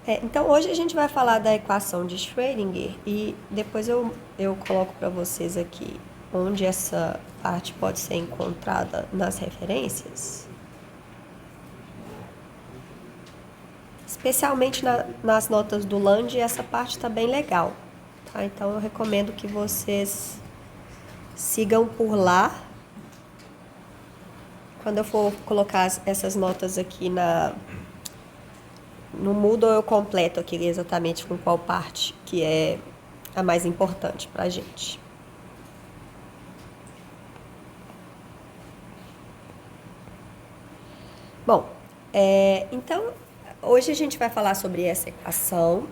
Então, hoje a gente vai falar da equação de Schrödinger e depois eu coloco para vocês aqui onde essa parte pode ser encontrada nas referências, especialmente nas notas do Land, essa parte está bem legal, tá? Então, eu recomendo que vocês sigam por lá. Quando eu for colocar essas notas aqui no Moodle, eu completo aqui exatamente com qual parte que é a mais importante para a gente. Bom, então, hoje a gente vai falar sobre essa equação.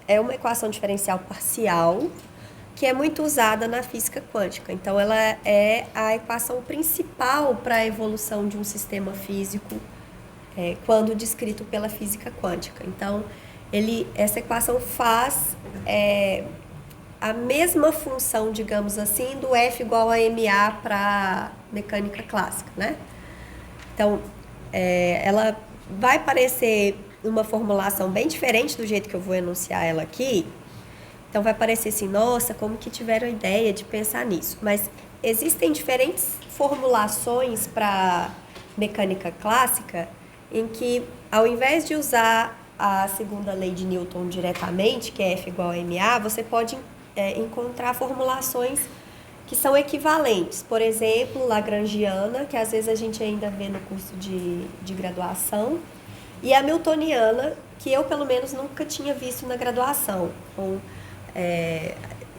É uma equação diferencial parcial que é muito usada na física quântica. Então, ela é a equação principal para a evolução de um sistema físico quando descrito pela física quântica. Então, essa equação faz a mesma função, digamos assim, do F igual a ma para mecânica clássica, né? Então, ela vai parecer uma formulação bem diferente do jeito que eu vou enunciar ela aqui. Então, vai parecer assim, nossa, como que tiveram a ideia de pensar nisso? Mas existem diferentes formulações para mecânica clássica em que, ao invés de usar a segunda lei de Newton diretamente, que é F igual a ma, você pode encontrar formulações que são equivalentes. Por exemplo, Lagrangiana, que às vezes a gente ainda vê no curso de graduação, e a Hamiltoniana, que eu, pelo menos, nunca tinha visto na graduação. Então,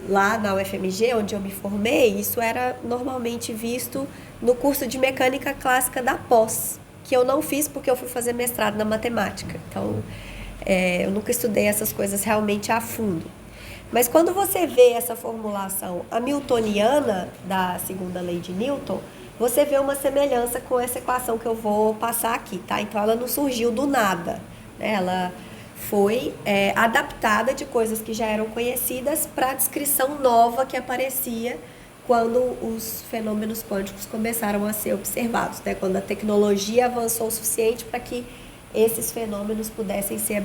lá na UFMG, onde eu me formei, isso era normalmente visto no curso de mecânica clássica da pós, que eu não fiz porque eu fui fazer mestrado na matemática. Então, eu nunca estudei essas coisas realmente a fundo. Mas quando você vê essa formulação hamiltoniana da segunda lei de Newton, você vê uma semelhança com essa equação que eu vou passar aqui, tá? Então, ela não surgiu do nada, né? Ela foi adaptada de coisas que já eram conhecidas para a descrição nova que aparecia quando os fenômenos quânticos começaram a ser observados, né? Quando a tecnologia avançou o suficiente para que esses fenômenos pudessem ser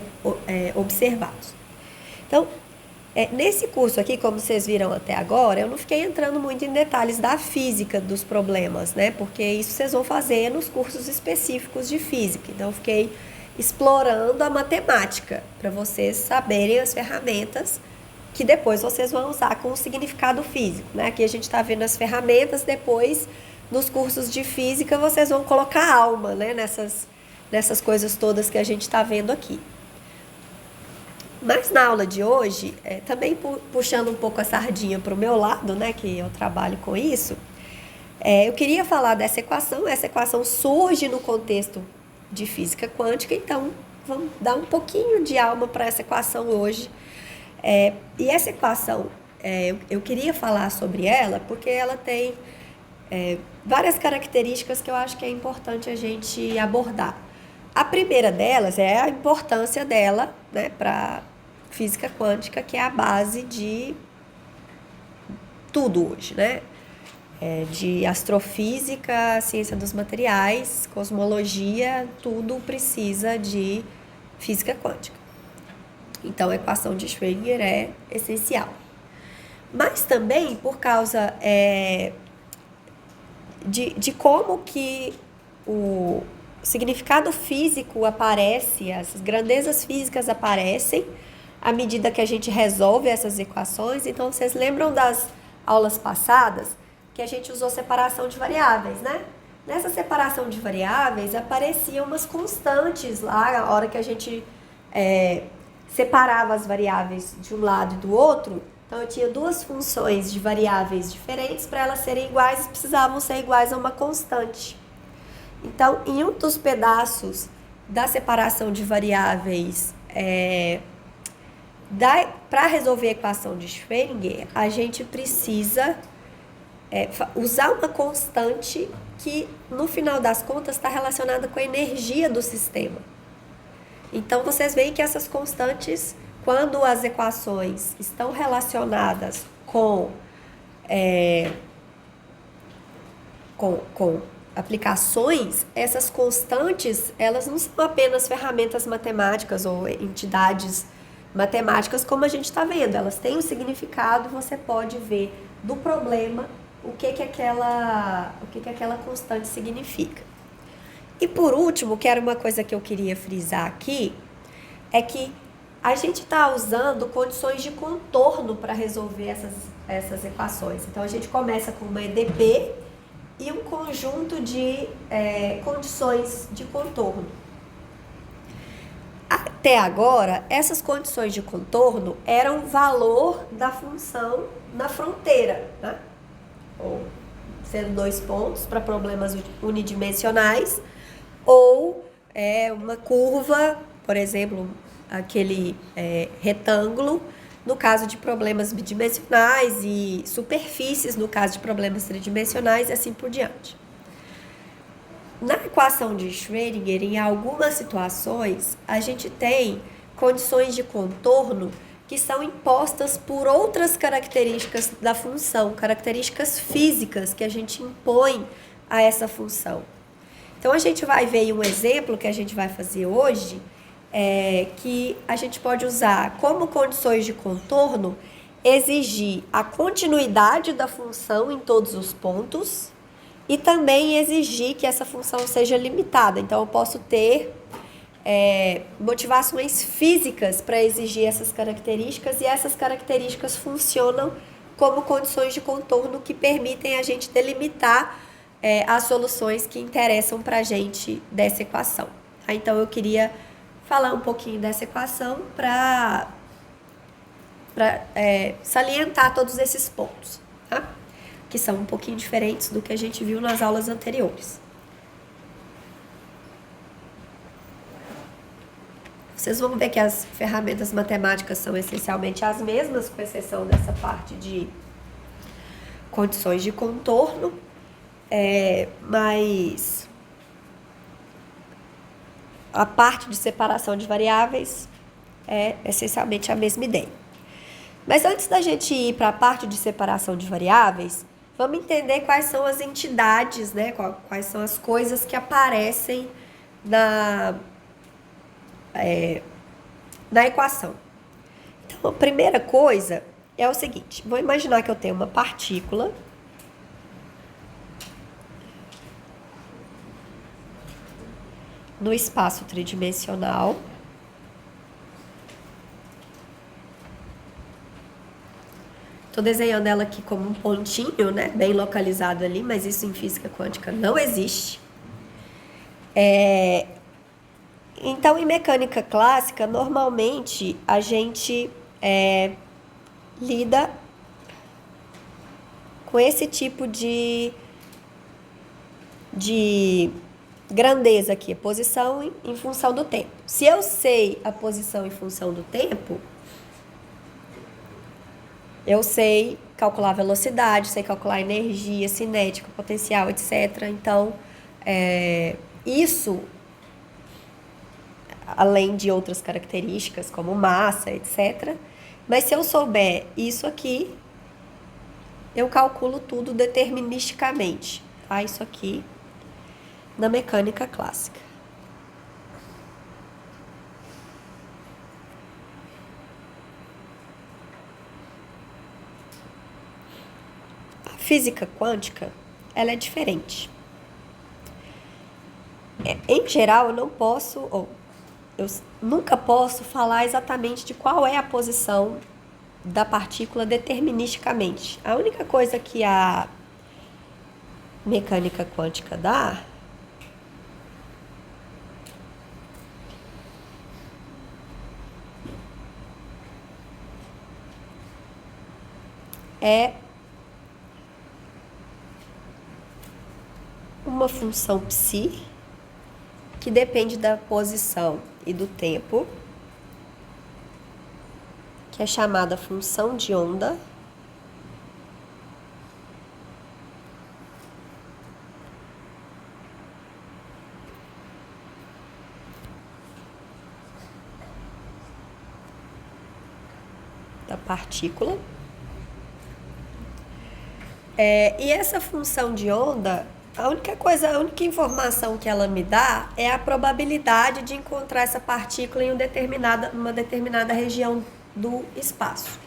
observados. Então, nesse curso aqui, como vocês viram até agora, eu não fiquei entrando muito em detalhes da física dos problemas, né? Porque isso vocês vão fazer nos cursos específicos de física. Então, eu fiquei explorando a matemática, para vocês saberem as ferramentas que depois vocês vão usar com o significado físico, né? Aqui a gente está vendo as ferramentas, depois nos cursos de física vocês vão colocar alma, né? Nessas coisas todas que a gente está vendo aqui. Mas na aula de hoje, também puxando um pouco a sardinha para o meu lado, né? Que eu trabalho com isso, eu queria falar dessa equação. Essa equação surge no contexto de física quântica, então vamos dar um pouquinho de alma para essa equação hoje. E essa equação, eu queria falar sobre ela porque ela tem várias características que eu acho que é importante a gente abordar. A primeira delas é a importância dela, né, para física quântica, que é a base de tudo hoje, né? De astrofísica, ciência dos materiais, cosmologia, tudo precisa de física quântica. Então, a equação de Schrödinger é essencial. Mas também por causa de como que o significado físico aparece, as grandezas físicas aparecem à medida que a gente resolve essas equações. Então, vocês lembram das aulas passadas que a gente usou separação de variáveis, né? Nessa separação de variáveis apareciam umas constantes lá, a hora que a gente separava as variáveis de um lado e do outro. Então, eu tinha duas funções de variáveis diferentes, para elas serem iguais, precisavam ser iguais a uma constante. Então, em um dos pedaços da separação de variáveis, para resolver a equação de Schrödinger, a gente precisa usar uma constante que, no final das contas, está relacionada com a energia do sistema. Então, vocês veem que essas constantes, quando as equações estão relacionadas com aplicações, essas constantes, elas não são apenas ferramentas matemáticas ou entidades matemáticas como a gente está vendo. Elas têm um significado, você pode ver do problema o que aquela constante significa. E por último, que era uma coisa que eu queria frisar aqui, é que a gente está usando condições de contorno para resolver essas equações. Então a gente começa com uma EDP e um conjunto de condições de contorno. Até agora, essas condições de contorno eram o valor da função na fronteira, né? Ou sendo 2 pontos para problemas unidimensionais, ou uma curva, por exemplo, aquele retângulo, no caso de problemas bidimensionais, e superfícies, no caso de problemas tridimensionais, e assim por diante. Na equação de Schrödinger, em algumas situações, a gente tem condições de contorno que são impostas por outras características da função, características físicas que a gente impõe a essa função. Então, a gente vai ver um exemplo que a gente vai fazer hoje, que a gente pode usar como condições de contorno, exigir a continuidade da função em todos os pontos e também exigir que essa função seja limitada. Então, eu posso ter motivações físicas para exigir essas características, e essas características funcionam como condições de contorno que permitem a gente delimitar as soluções que interessam para a gente dessa equação. Tá? Então, eu queria falar um pouquinho dessa equação para salientar todos esses pontos, tá? Que são um pouquinho diferentes do que a gente viu nas aulas anteriores. Vocês vão ver que as ferramentas matemáticas são essencialmente as mesmas, com exceção dessa parte de condições de contorno, mas a parte de separação de variáveis é essencialmente a mesma ideia. Mas antes da gente ir para a parte de separação de variáveis, vamos entender quais são as entidades, né? Quais são as coisas que aparecem na equação. Então, a primeira coisa é o seguinte: vou imaginar que eu tenho uma partícula no espaço tridimensional. Estou desenhando ela aqui como um pontinho, né? Bem localizado ali, mas isso em física quântica não existe. Então, em mecânica clássica, normalmente a gente lida com esse tipo de grandeza aqui, a posição em função do tempo. Se eu sei a posição em função do tempo, eu sei calcular a velocidade, sei calcular a energia cinética, potencial, etc. Então, isso, além de outras características como massa, etc. Mas se eu souber isso aqui, eu calculo tudo deterministicamente, tá? Isso aqui na mecânica clássica. A física quântica, ela é diferente. Em geral, eu nunca posso falar exatamente de qual é a posição da partícula deterministicamente. A única coisa que a mecânica quântica dá é uma função psi que depende da posição e do tempo, que é chamada função de onda, da partícula. E essa função de onda, A única informação que ela me dá é a probabilidade de encontrar essa partícula em uma determinada região do espaço.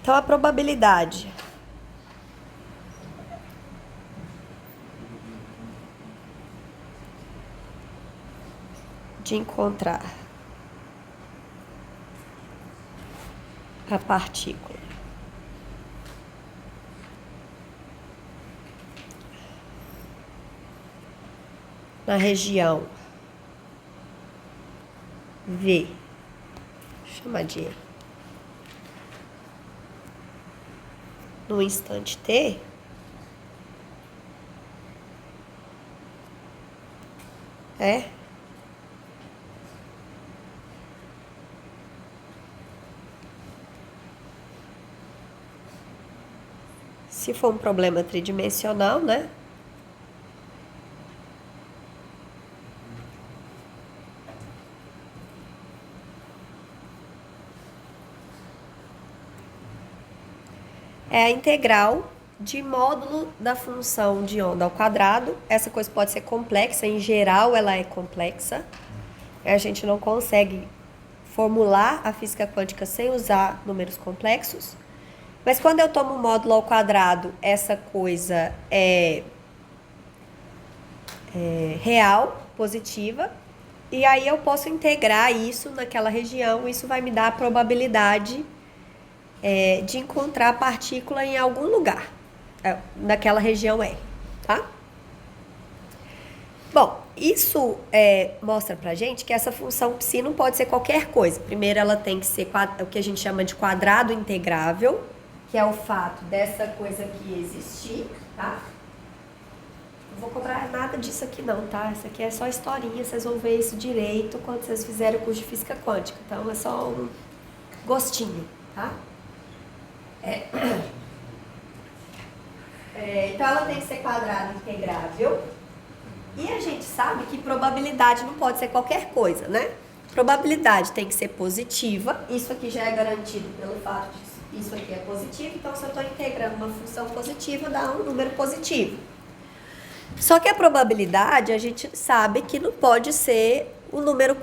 Então, a probabilidade de encontrar a partícula na região V, vou chamar de E, no instante T, é se for um problema tridimensional, né? É a integral de módulo da função de onda ao quadrado. Essa coisa pode ser complexa, em geral ela é complexa. A gente não consegue formular a física quântica sem usar números complexos. Mas quando eu tomo módulo ao quadrado, essa coisa é real, positiva. E aí eu posso integrar isso naquela região. Isso vai me dar a probabilidade de encontrar a partícula em algum lugar, naquela região R, tá? Bom, isso mostra pra gente que essa função psi não pode ser qualquer coisa. Primeiro, ela tem que ser o que a gente chama de quadrado integrável, que é o fato dessa coisa aqui existir, tá? Não vou cobrar nada disso aqui não, tá? Isso aqui é só historinha, vocês vão ver isso direito quando vocês fizerem o curso de física quântica. Então, é só um gostinho, tá? Então, ela tem que ser quadrado integrável. E a gente sabe que probabilidade não pode ser qualquer coisa, né? Probabilidade tem que ser positiva. Isso aqui já é garantido pelo fato de isso aqui é positivo. Então, se eu estou integrando uma função positiva, dá um número positivo. Só que a probabilidade, a gente sabe que não pode ser um número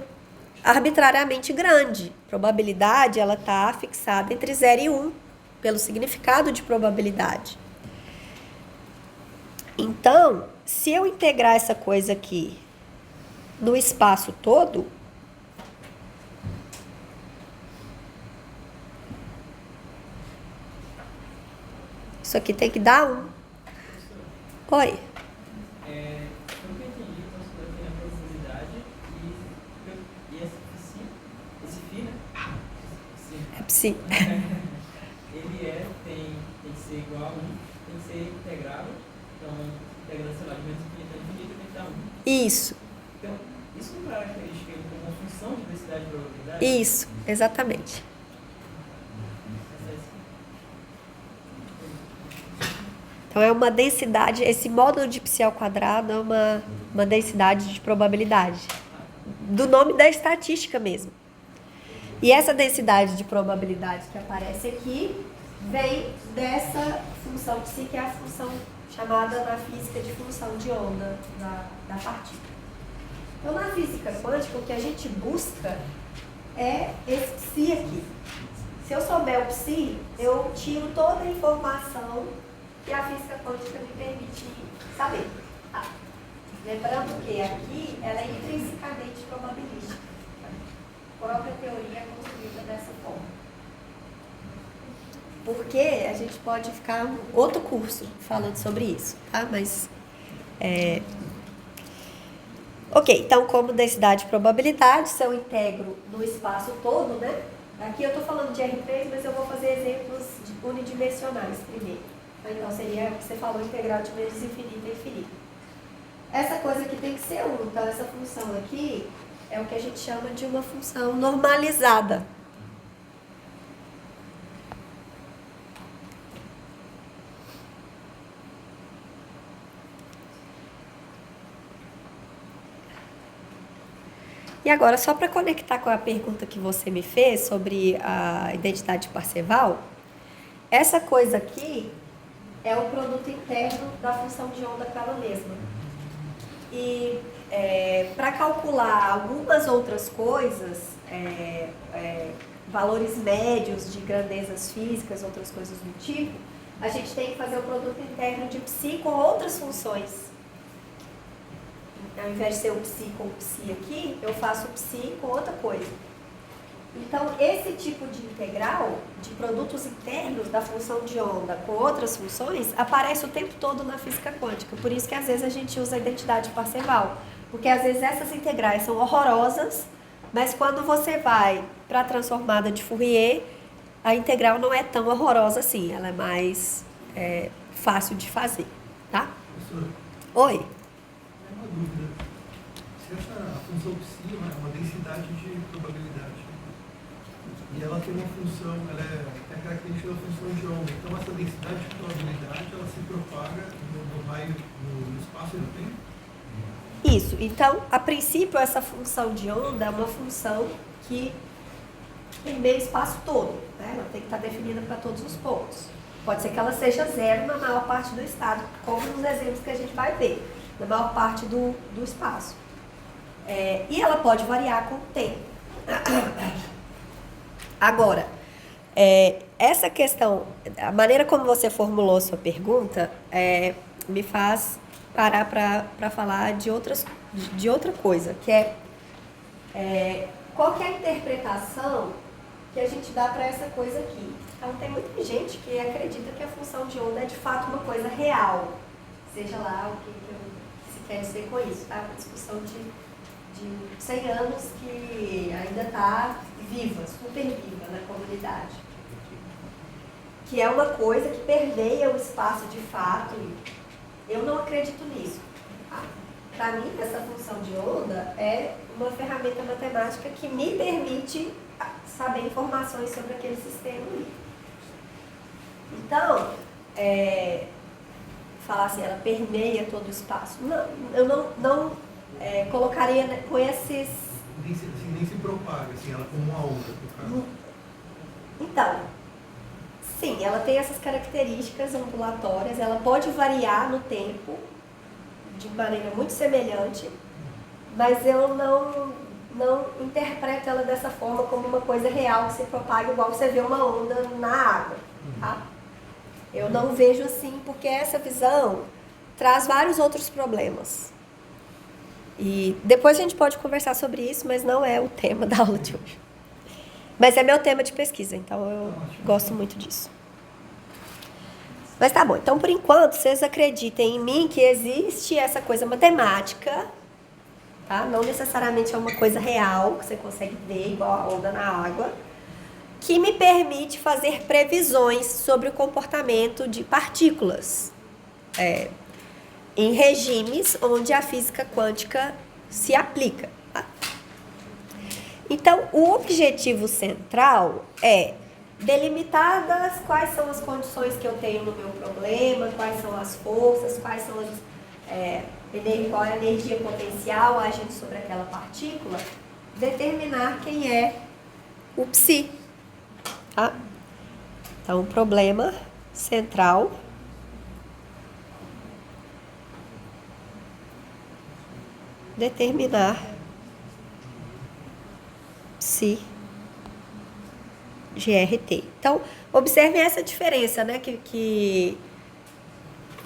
arbitrariamente grande. Probabilidade, ela está fixada entre 0 e 1, pelo significado de probabilidade. Então, se eu integrar essa coisa aqui no espaço todo, isso aqui tem que dar 1. Oi. Eu que entendi, então você aqui na probabilidade e esse φ, né? É psi. Ele tem que ser igual a 1, tem que ser integrável. Então, integrando, sei lá, de menos infinito a infinito tem que dar 1. Isso. Então, isso não é característica como uma função de densidade de probabilidade? Isso, exatamente. Então, é uma densidade, esse módulo de psi ao quadrado é uma densidade de probabilidade. Do nome da estatística mesmo. E essa densidade de probabilidade que aparece aqui vem dessa função psi, que é a função chamada na física de função de onda da partícula. Então, na física quântica, o que a gente busca é esse psi aqui. Se eu souber o psi, eu tiro toda a informação que a física quântica me permite saber. Tá? Lembrando que aqui ela é intrinsecamente probabilística. A própria teoria é construída dessa forma. Porque a gente pode ficar outro curso falando sobre isso, tá? Mas ok, então como densidade de probabilidade, se eu integro no espaço todo, né? Aqui eu estou falando de R3, mas eu vou fazer exemplos unidimensionais primeiro. Então seria o que você falou, integral de menos infinito a infinito. Essa coisa aqui tem que ser 1. Então essa função aqui é o que a gente chama de uma função normalizada. E agora, só para conectar com a pergunta que você me fez sobre a identidade de Parseval, essa coisa aqui é o produto interno da função de onda para ela mesma. E para calcular algumas outras coisas, valores médios de grandezas físicas, outras coisas do tipo, a gente tem que fazer o produto interno de psi com outras funções. Ao invés de ser o psi com o psi aqui, eu faço o psi com outra coisa. Então, esse tipo de integral, de produtos internos da função de onda com outras funções, aparece o tempo todo na física quântica. Por isso que às vezes a gente usa a identidade Parseval. Porque às vezes essas integrais são horrorosas, mas quando você vai para a transformada de Fourier, a integral não é tão horrorosa assim, ela é mais fácil de fazer, tá? Professora, Oi? é uma dúvida. Se essa função psi é uma densidade de probabilidade, e ela tem uma função, ela é a característica da função de onda, então essa densidade de probabilidade, ela se propaga no raio, no espaço e no tempo? Isso. Então, a princípio, essa função de onda é uma função que permeia o espaço todo, né? Ela tem que estar definida para todos os pontos. Pode ser que ela seja zero na maior parte do estado, como nos exemplos que a gente vai ver, na maior parte do espaço. E ela pode variar com o tempo. Agora, essa questão, a maneira como você formulou sua pergunta, me faz parar para falar de outra coisa, que qual que é a interpretação que a gente dá para essa coisa aqui. Então, tem muita gente que acredita que a função de onda é de fato uma coisa real, seja lá o que se quer dizer com isso, tá? Uma discussão de 100 anos que ainda está viva, super viva na comunidade. Que é uma coisa que permeia o espaço de fato. Eu não acredito nisso. Tá? Para mim, essa função de onda é uma ferramenta matemática que me permite saber informações sobre aquele sistema ali. Então, falar assim, ela permeia todo o espaço. Não, eu não colocaria com esses... Nem se propaga, assim, ela como uma onda, no caso. Então, sim, ela tem essas características ondulatórias, ela pode variar no tempo de maneira muito semelhante, mas eu não interpreto ela dessa forma como uma coisa real que se propaga igual você vê uma onda na água, tá? Eu não vejo assim, porque essa visão traz vários outros problemas. E depois a gente pode conversar sobre isso, mas não é o tema da aula de hoje. Mas é meu tema de pesquisa, então eu gosto muito disso. Mas tá bom, então por enquanto vocês acreditem em mim que existe essa coisa matemática, tá? Não necessariamente é uma coisa real, que você consegue ver igual a onda na água, que me permite fazer previsões sobre o comportamento de partículas em regimes onde a física quântica se aplica. Tá? Então, o objetivo central é delimitadas quais são as condições que eu tenho no meu problema, quais são as forças, quais são qual é a energia potencial agindo sobre aquela partícula, determinar quem é o psi. Tá? Então, o problema central determinar psi GRT. Então, observem essa diferença, né? Que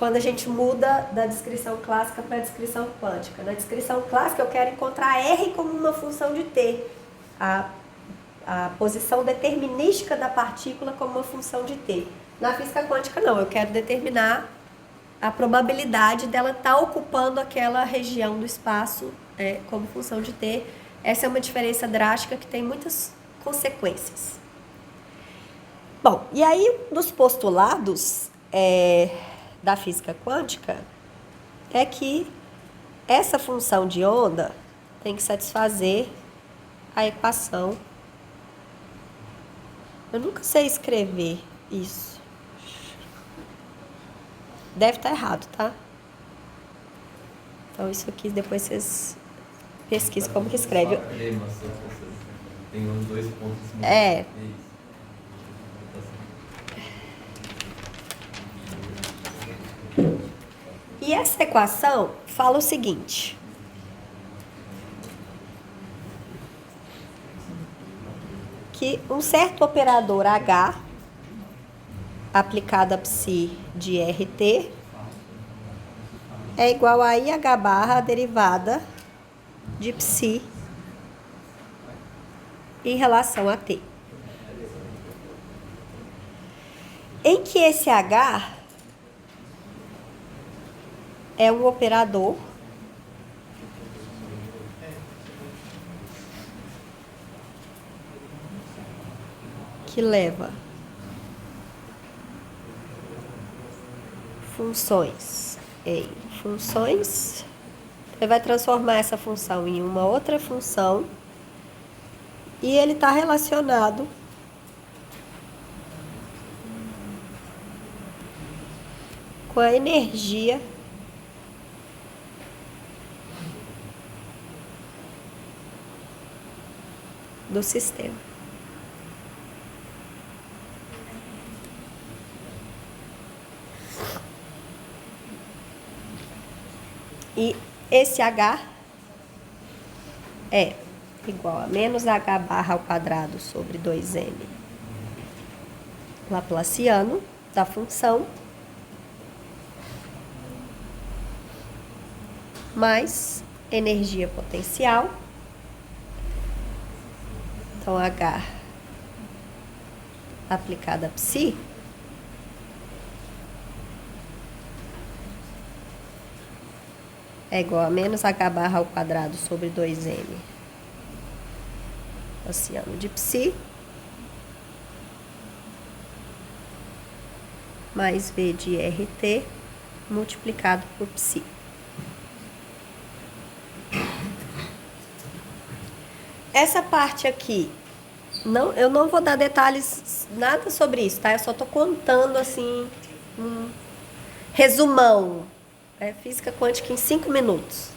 quando a gente muda da descrição clássica para a descrição quântica. Na descrição clássica, eu quero encontrar R como uma função de T. A posição determinística da partícula como uma função de T. Na física quântica, não. Eu quero determinar a probabilidade dela estar ocupando aquela região do espaço como função de T. Essa é uma diferença drástica que tem muitas consequências. Bom, e aí nos postulados da física quântica é que essa função de onda tem que satisfazer a equação. Eu nunca sei escrever isso. Deve estar errado, tá? Então isso aqui depois vocês pesquisam como que escreve. Tem uns dois pontos. E essa equação fala o seguinte. Que um certo operador H aplicado a psi de RT é igual a IH barra a derivada de psi em relação a T. Em que esse H é um operador que leva funções em funções. Ele vai transformar essa função em uma outra função e ele está relacionado com a energia do sistema. E esse H é igual a menos H barra ao quadrado sobre 2m laplaciano da função mais energia potencial. Então, H aplicada a psi é igual a menos H barra ao quadrado sobre 2m laplaciano de psi mais V de RT multiplicado por psi. Essa parte aqui, eu não vou dar detalhes, nada sobre isso, tá? Eu só tô contando, assim, um resumão. É física quântica em 5 minutos.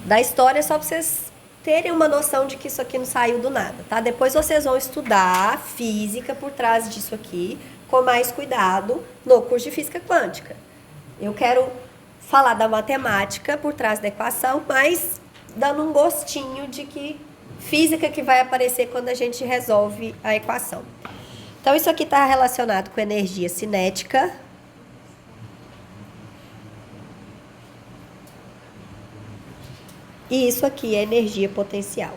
Da história, só para vocês terem uma noção de que isso aqui não saiu do nada, tá? Depois vocês vão estudar a física por trás disso aqui, com mais cuidado, no curso de física quântica. Eu quero falar da matemática por trás da equação, mas dando um gostinho de que física que vai aparecer quando a gente resolve a equação. Então, isso aqui está relacionado com energia cinética. E isso aqui é energia potencial.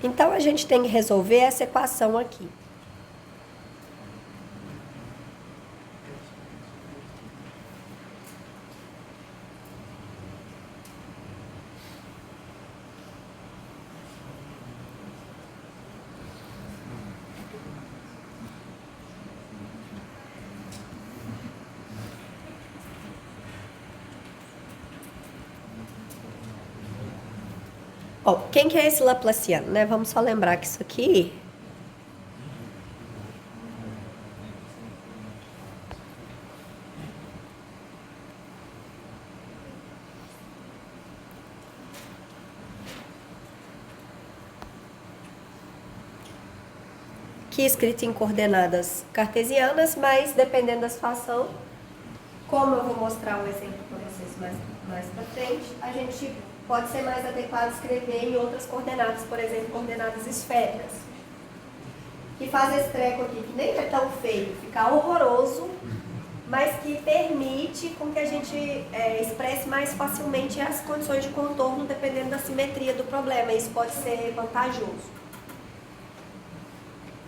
Então, a gente tem que resolver essa equação aqui. Ó, quem que é esse laplaciano, né? Vamos só lembrar que isso aqui aqui escrito em coordenadas cartesianas, mas dependendo da situação, como eu vou mostrar um exemplo para vocês mais para frente, a gente pode ser mais adequado escrever em outras coordenadas, por exemplo, coordenadas esféricas. Que faz esse treco aqui, que nem é tão feio, fica horroroso, mas que permite com que a gente expresse mais facilmente as condições de contorno, dependendo da simetria do problema. Isso pode ser vantajoso.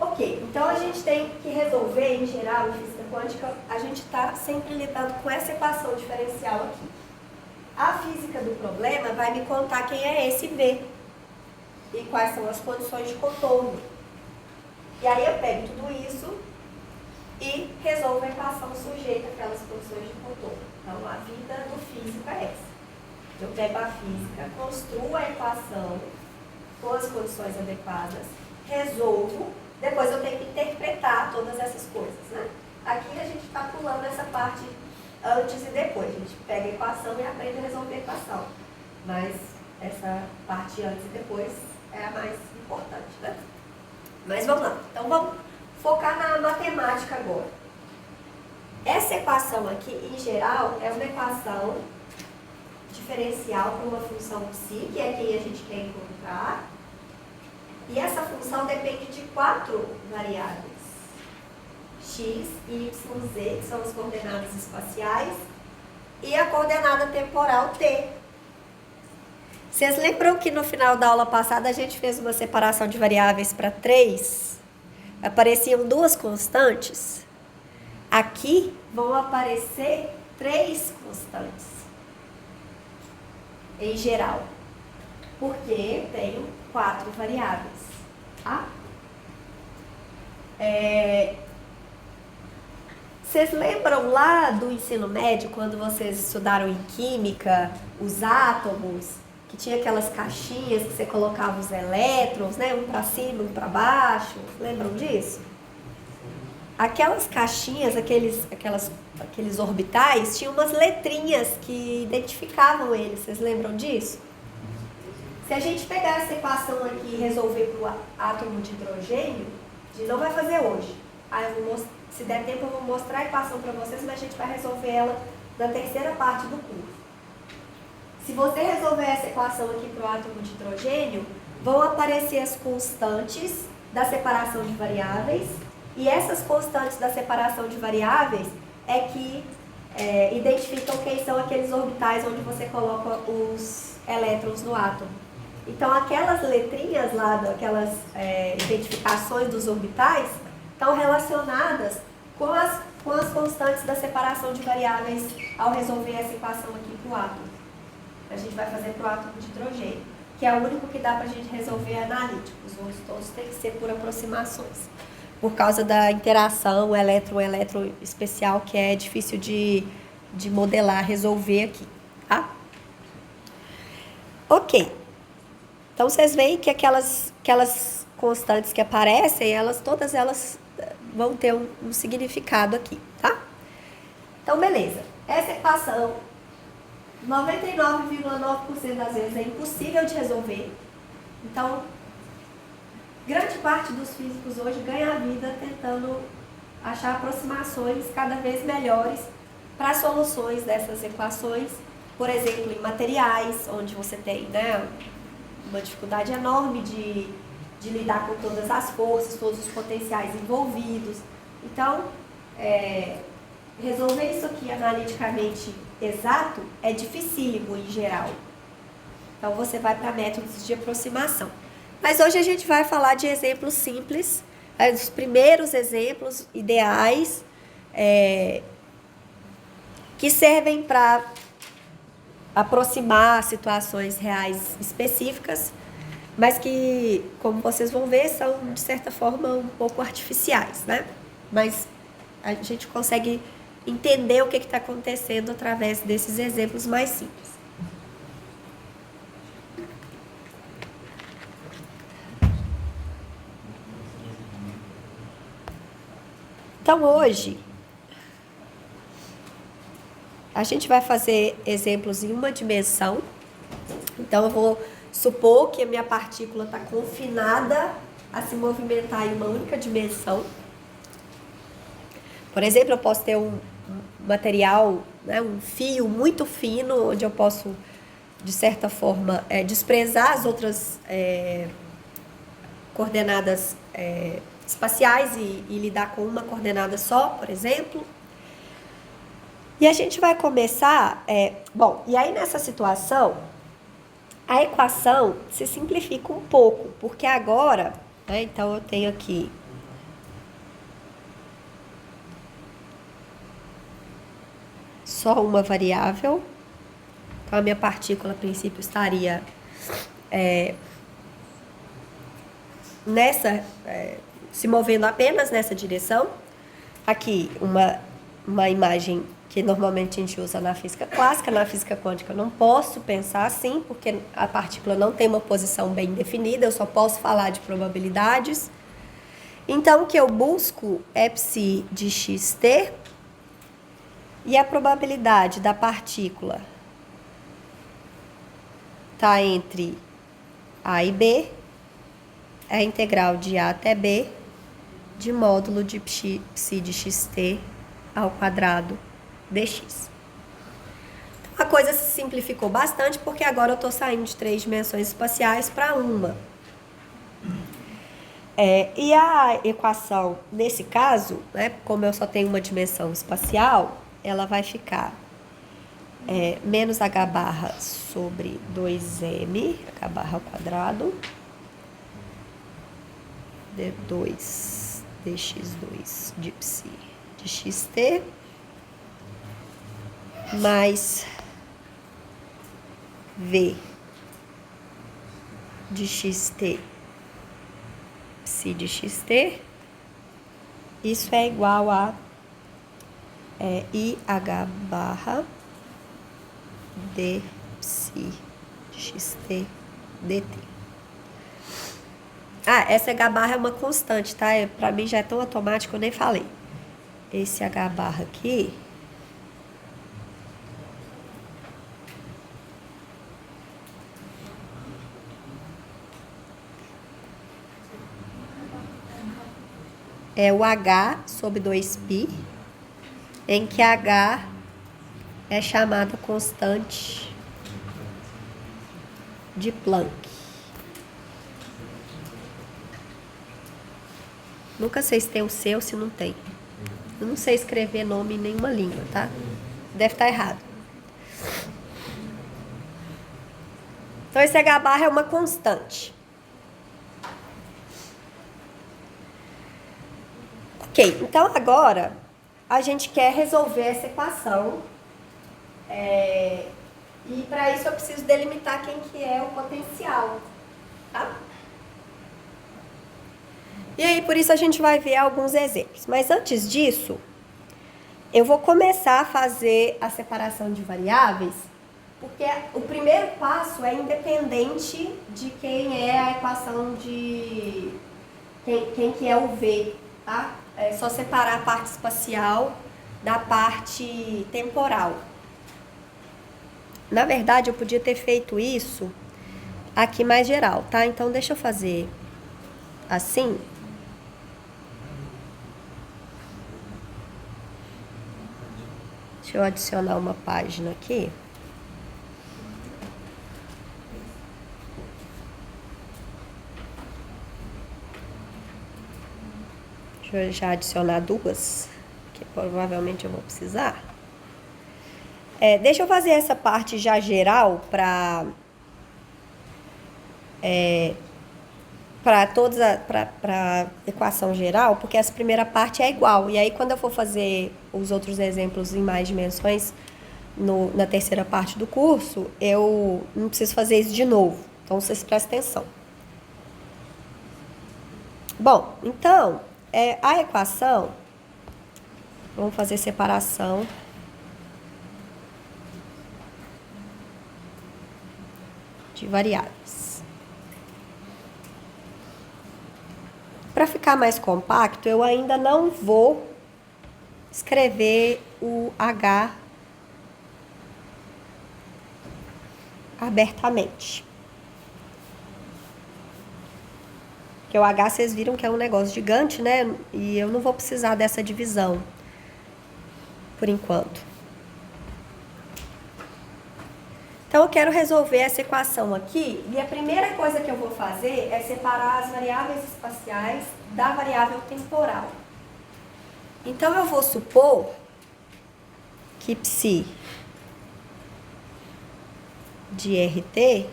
Ok, então a gente tem que resolver, em geral, em física quântica, a gente está sempre lidando com essa equação diferencial aqui. A física do problema vai me contar quem é esse V e quais são as condições de contorno. E aí eu pego tudo isso e resolvo a equação sujeita àquelas condições de contorno. Então, a vida do físico é essa. Eu pego a física, construo a equação com as condições adequadas, resolvo Depois eu tenho que interpretar todas essas coisas, né? Aqui a gente está pulando essa parte antes e depois. A gente pega a equação e aprende a resolver a equação. Mas essa parte antes e depois é a mais importante, né? Mas vamos lá. Então vamos focar na matemática agora. Essa equação aqui, em geral, é uma equação diferencial para uma função psi, que é quem a gente quer encontrar. E essa função depende de 4 variáveis. X, Y, Z, que são as coordenadas espaciais, e a coordenada temporal T. Vocês lembram que no final da aula passada a gente fez uma separação de variáveis para 3? Apareciam 2 constantes? Aqui vão aparecer 3 constantes, em geral, porque tenho 4 variáveis. Tá? Vocês lembram lá do ensino médio, quando vocês estudaram em química, os átomos, que tinha aquelas caixinhas que você colocava os elétrons, né? Um para cima, um para baixo? Lembram disso? Aquelas caixinhas, aqueles orbitais, tinham umas letrinhas que identificavam eles. Vocês lembram disso? Se a gente pegar essa equação aqui e resolver para o átomo de hidrogênio, a gente não vai fazer hoje. Se der tempo eu vou mostrar a equação para vocês, mas a gente vai resolver ela na terceira parte do curso. Se você resolver essa equação aqui para o átomo de hidrogênio, vão aparecer as constantes da separação de variáveis, e essas constantes da separação de variáveis é que identificam quem são aqueles orbitais onde você coloca os elétrons no átomo. Então, aquelas letrinhas lá, aquelas identificações dos orbitais, estão relacionadas com as constantes da separação de variáveis ao resolver essa equação aqui para o átomo. A gente vai fazer para o átomo de hidrogênio, que é o único que dá para a gente resolver analítico. Os outros todos têm que ser por aproximações, por causa da interação elétron-elétron especial, que é difícil de modelar, resolver aqui, tá? Ok. Então, vocês veem que aquelas constantes que aparecem, todas elas vão ter um significado aqui, tá? Então, beleza. Essa equação, 99,9% das vezes é impossível de resolver. Então, grande parte dos físicos hoje ganha a vida tentando achar aproximações cada vez melhores para soluções dessas equações. Por exemplo, em materiais, onde você tem, né, uma dificuldade enorme de lidar com todas as forças, todos os potenciais envolvidos. Então, resolver isso aqui analiticamente exato é dificílimo em geral. Então, você vai para métodos de aproximação. Mas hoje a gente vai falar de exemplos simples, os primeiros exemplos ideais que servem para aproximar situações reais específicas, mas que, como vocês vão ver, são, de certa forma, um pouco artificiais, né? Mas a gente consegue entender o que está acontecendo através desses exemplos mais simples. Então, hoje, a gente vai fazer exemplos em uma dimensão. Então, eu vou supor que a minha partícula está confinada a se movimentar em uma única dimensão. Por exemplo, eu posso ter um material, né, um fio muito fino, onde eu posso, de certa forma, desprezar as outras coordenadas espaciais e lidar com uma coordenada só, por exemplo. E a gente vai começar... e aí nessa situação, a equação se simplifica um pouco, porque agora, né, então eu tenho aqui só uma variável. Então, a minha partícula, a princípio, estaria se movendo apenas nessa direção. Aqui, uma imagem que normalmente a gente usa na física clássica. Na física quântica eu não posso pensar assim, porque a partícula não tem uma posição bem definida, eu só posso falar de probabilidades. Então, o que eu busco é psi de xt e a probabilidade da partícula está entre A e B, é a integral de A até B de módulo de psi de xt ao quadrado dx. A coisa se simplificou bastante porque agora eu estou saindo de 3 dimensões espaciais para uma. E a equação, nesse caso, né, como eu só tenho uma dimensão espacial, ela vai ficar menos h barra sobre 2m, h barra ao quadrado, d2 dx2 de psi de xt, mais v de xt psi de xt, isso é igual a IH barra d psi de xt dt. Essa H barra é uma constante, tá? Pra mim já é tão automático, eu nem falei. Esse H barra aqui é o H sobre 2π, em que H é chamada constante de Planck. Nunca sei se tem o C ou se não tem. Eu não sei escrever nome em nenhuma língua, tá? Deve estar errado. Então, esse H barra é uma constante. Ok, então agora a gente quer resolver essa equação. E para isso eu preciso delimitar quem que é o potencial, tá? E aí, por isso a gente vai ver alguns exemplos. Mas antes disso, eu vou começar a fazer a separação de variáveis, porque o primeiro passo é independente de quem é a equação de... quem que é o V, tá? É só separar a parte espacial da parte temporal. Na verdade, eu podia ter feito isso aqui mais geral, tá? Então, deixa eu fazer assim. Deixa eu adicionar uma página aqui. Deixa eu já adicionar duas, que provavelmente eu vou precisar. Deixa eu fazer essa parte já geral para para equação geral, porque essa primeira parte é igual. E aí, quando eu for fazer os outros exemplos em mais dimensões na terceira parte do curso, eu não preciso fazer isso de novo. Então, vocês prestem atenção. Bom, então, a equação, vamos fazer separação de variáveis. Para ficar mais compacto, eu ainda não vou escrever o H abertamente. Porque o H, vocês viram que é um negócio gigante, né? E eu não vou precisar dessa divisão, por enquanto. Então, eu quero resolver essa equação aqui, e a primeira coisa que eu vou fazer é separar as variáveis espaciais da variável temporal. Então, eu vou supor que psi de RT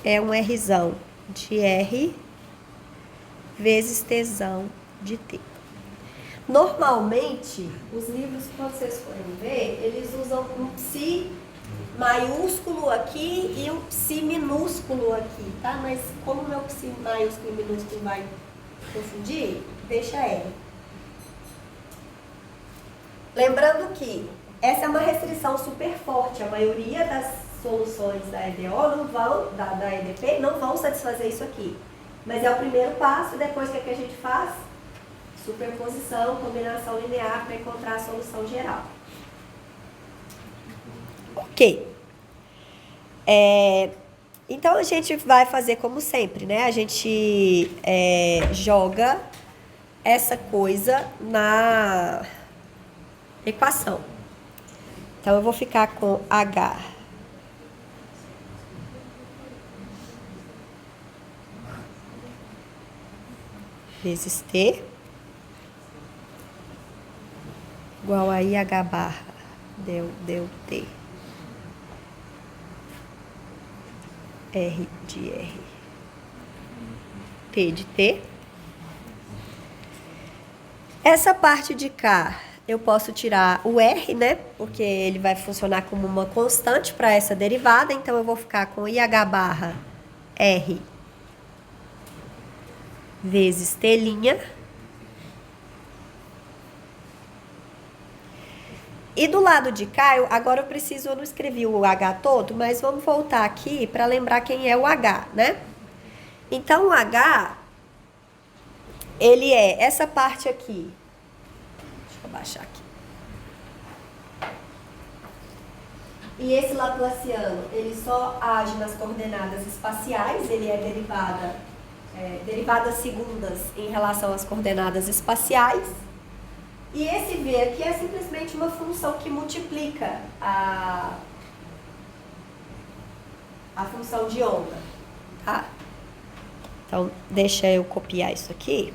é um Rzão de R vezes Tzão de T. Normalmente, os livros, quando vocês forem ver, eles usam um psi maiúsculo aqui e um psi minúsculo aqui, tá? Mas como o meu psi maiúsculo e minúsculo vai confundir, deixa ele. Lembrando que essa é uma restrição super forte. A maioria das soluções da EDO não vão, da EDP, não vão satisfazer isso aqui. Mas é o primeiro passo, depois o que a gente faz? Superposição, combinação linear para encontrar a solução geral. Ok. Então a gente vai fazer como sempre, né? A gente joga essa coisa na equação. Então eu vou ficar com H vezes T igual a IH barra deu T R de R P de T. Essa parte de cá eu posso tirar o R, né? Porque ele vai funcionar como uma constante para essa derivada. Então, eu vou ficar com IH barra R vezes T'. E do lado de cá, agora eu não escrevi o H todo, mas vamos voltar aqui para lembrar quem é o H, né? Então, o H, ele é essa parte aqui. Deixa eu baixar aqui. E esse Laplaciano, ele só age nas coordenadas espaciais, ele é derivadas segundas em relação às coordenadas espaciais. E esse V aqui é simplesmente uma função que multiplica a função de onda, tá? Então, deixa eu copiar isso aqui.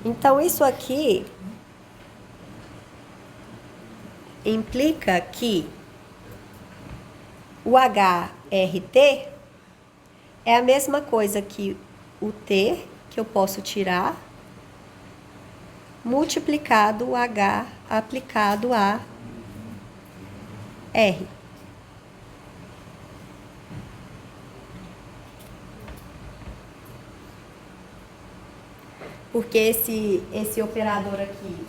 Então, isso aqui implica que o HRT é a mesma coisa que o T, que eu posso tirar, multiplicado o H aplicado a R. Porque esse operador aqui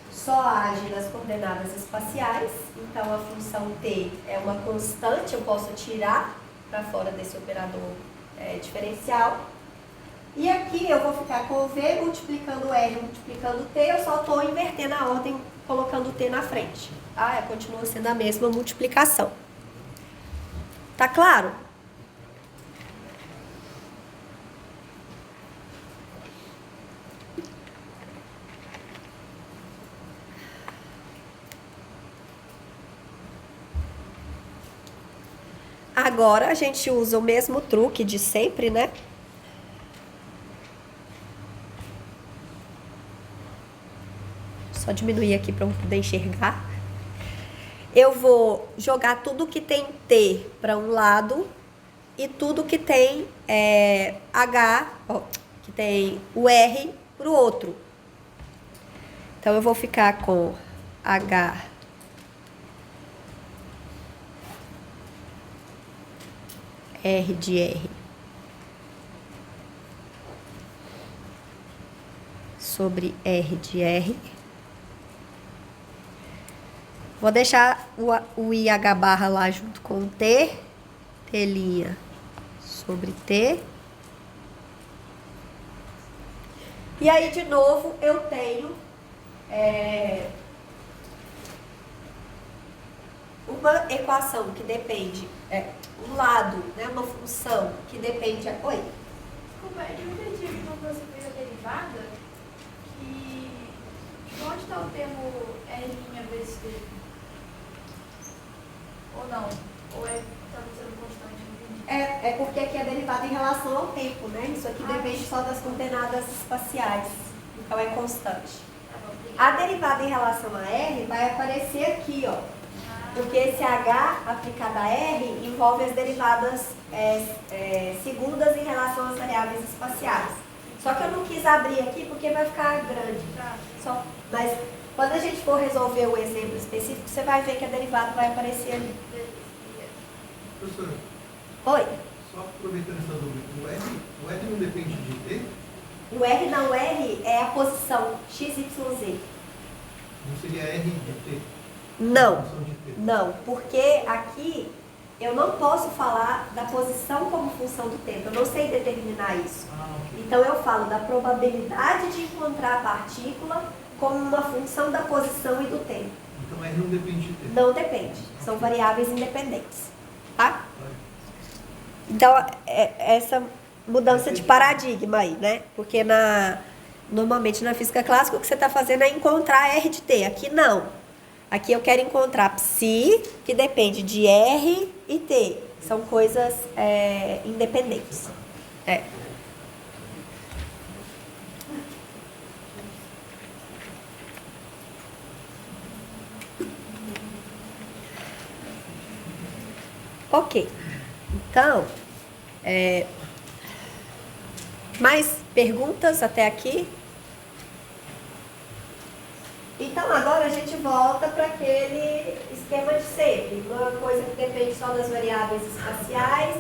só age nas coordenadas espaciais, então a função T é uma constante, eu posso tirar para fora desse operador diferencial. E aqui eu vou ficar com o V multiplicando R, multiplicando T, eu só estou invertendo a ordem, colocando o T na frente. Tá? Continua sendo a mesma multiplicação. Tá claro? Agora a gente usa o mesmo truque de sempre, né? Só diminuir aqui para eu poder enxergar. Eu vou jogar tudo que tem T para um lado e tudo que tem que tem o R para o outro. Então eu vou ficar com H R de R sobre R de R. Vou deixar o IH barra lá junto com o T, T' sobre T. E aí, de novo, eu tenho uma equação que depende, um lado, né, uma função que depende... Oi? Desculpa, eu não entendi quando você fez a derivada, que onde está o termo R' vezes T? Ou não? Ou está sendo constante? Não entendi. É porque aqui é derivada em relação ao tempo, né? Isso aqui depende só das coordenadas espaciais, então é constante. Tá bom, obrigada. A derivada em relação a R vai aparecer aqui, ó. Porque esse H aplicado a R envolve as derivadas segundas em relação às variáveis espaciais. Só que eu não quis abrir aqui porque vai ficar grande. Mas quando a gente for resolver o exemplo específico, você vai ver que a derivada vai aparecer ali. Professora, Oi? só Só aproveitando essa dúvida, o R não depende de T? O R não, o R é a posição x, y, z. Não seria R de T? Não, Função de T. não, porque aqui eu não posso falar da posição como função do tempo, eu não sei determinar isso. Ah, ok. Então eu falo da probabilidade de encontrar a partícula como uma função da posição e do tempo. Então R não depende de T. Não depende, são variáveis independentes, tá? Então, essa mudança de paradigma aí, né? Porque normalmente na física clássica o que você está fazendo é encontrar R de T. Aqui não. Aqui eu quero encontrar psi, que depende de R e T. São coisas independentes. É. Ok. Então, mais perguntas até aqui? Então, agora a gente volta para aquele esquema de sempre. Uma coisa que depende só das variáveis espaciais,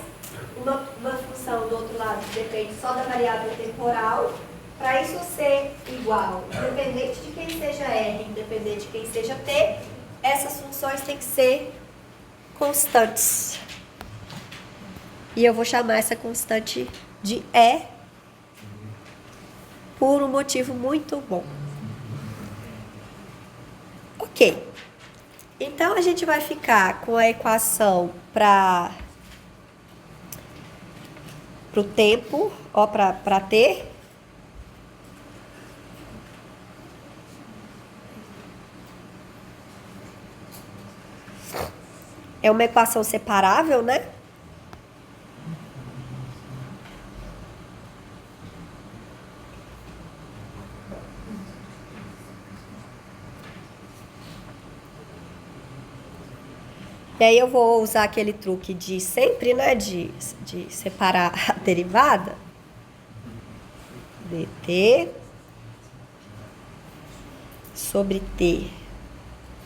uma função do outro lado que depende só da variável temporal. Para isso ser igual, independente de quem seja R, independente de quem seja T, essas funções têm que ser constantes. E eu vou chamar essa constante de E por um motivo muito bom. Ok. Então, a gente vai ficar com a equação para o tempo, para T. É uma equação separável, né? E aí eu vou usar aquele truque de sempre, né? De separar a derivada. dt sobre t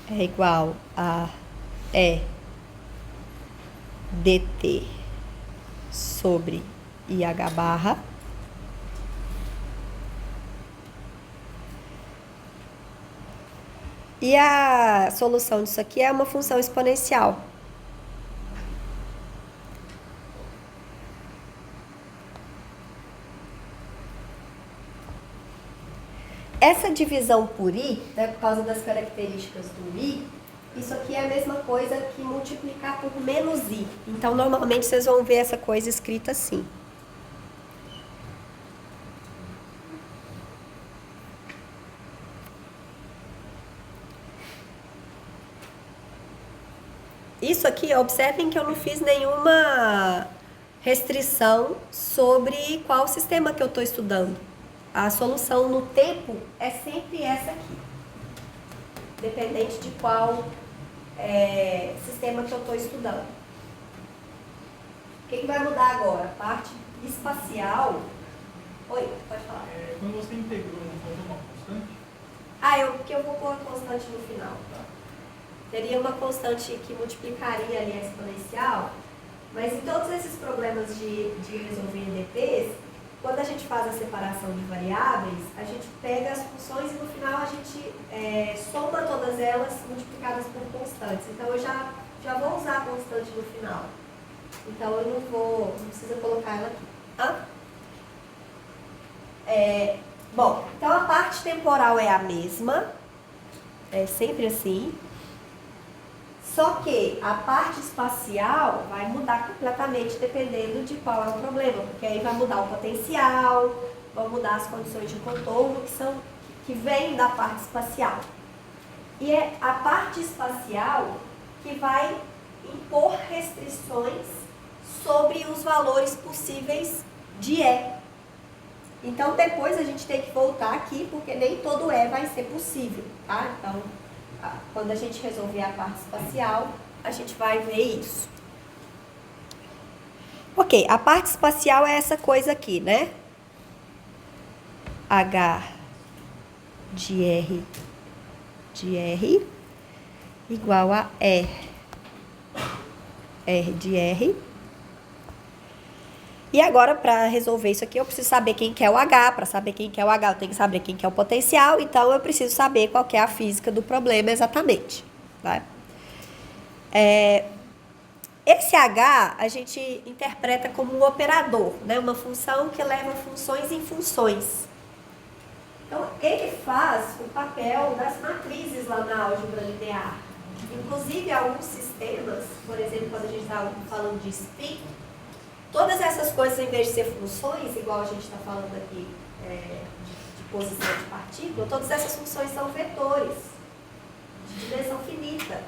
é igual a E dt sobre IH barra. E a solução disso aqui é uma função exponencial. Essa divisão por i, né, por causa das características do i, isso aqui é a mesma coisa que multiplicar por menos i. Então, normalmente, vocês vão ver essa coisa escrita assim. Isso aqui, observem que eu não fiz nenhuma restrição sobre qual sistema que eu estou estudando. A solução no tempo é sempre essa aqui, dependente de qual sistema que eu estou estudando. O que vai mudar agora? A parte espacial. Oi, pode falar. Quando você integrou, faltou uma constante? Porque eu vou pôr a constante no final. Teria uma constante que multiplicaria ali a exponencial, mas em todos esses problemas de resolver EDPs, quando a gente faz a separação de variáveis, a gente pega as funções e no final a gente soma todas elas multiplicadas por constantes. Então eu já vou usar a constante no final. Então eu não precisa colocar ela aqui. Bom, então a parte temporal é a mesma, é sempre assim. Só que a parte espacial vai mudar completamente dependendo de qual é o problema, porque aí vai mudar o potencial, vão mudar as condições de contorno que vêm da parte espacial. E é a parte espacial que vai impor restrições sobre os valores possíveis de E. Então depois a gente tem que voltar aqui, porque nem todo E vai ser possível, tá? Então, quando a gente resolver a parte espacial, a gente vai ver isso. Ok, a parte espacial é essa coisa aqui, né? H de R igual a R de R. E agora, para resolver isso aqui, eu preciso saber quem que é o H. Para saber quem que é o H, eu tenho que saber quem que é o potencial. Então, eu preciso saber qual que é a física do problema exatamente. Tá? Esse H, a gente interpreta como um operador, né? Uma função que leva funções em funções. Então, ele faz o papel das matrizes lá na álgebra linear. Inclusive, alguns sistemas, por exemplo, quando a gente está falando de spin, todas essas coisas, em vez de ser funções, igual a gente está falando aqui de posição de partícula, todas essas funções são vetores de dimensão finita.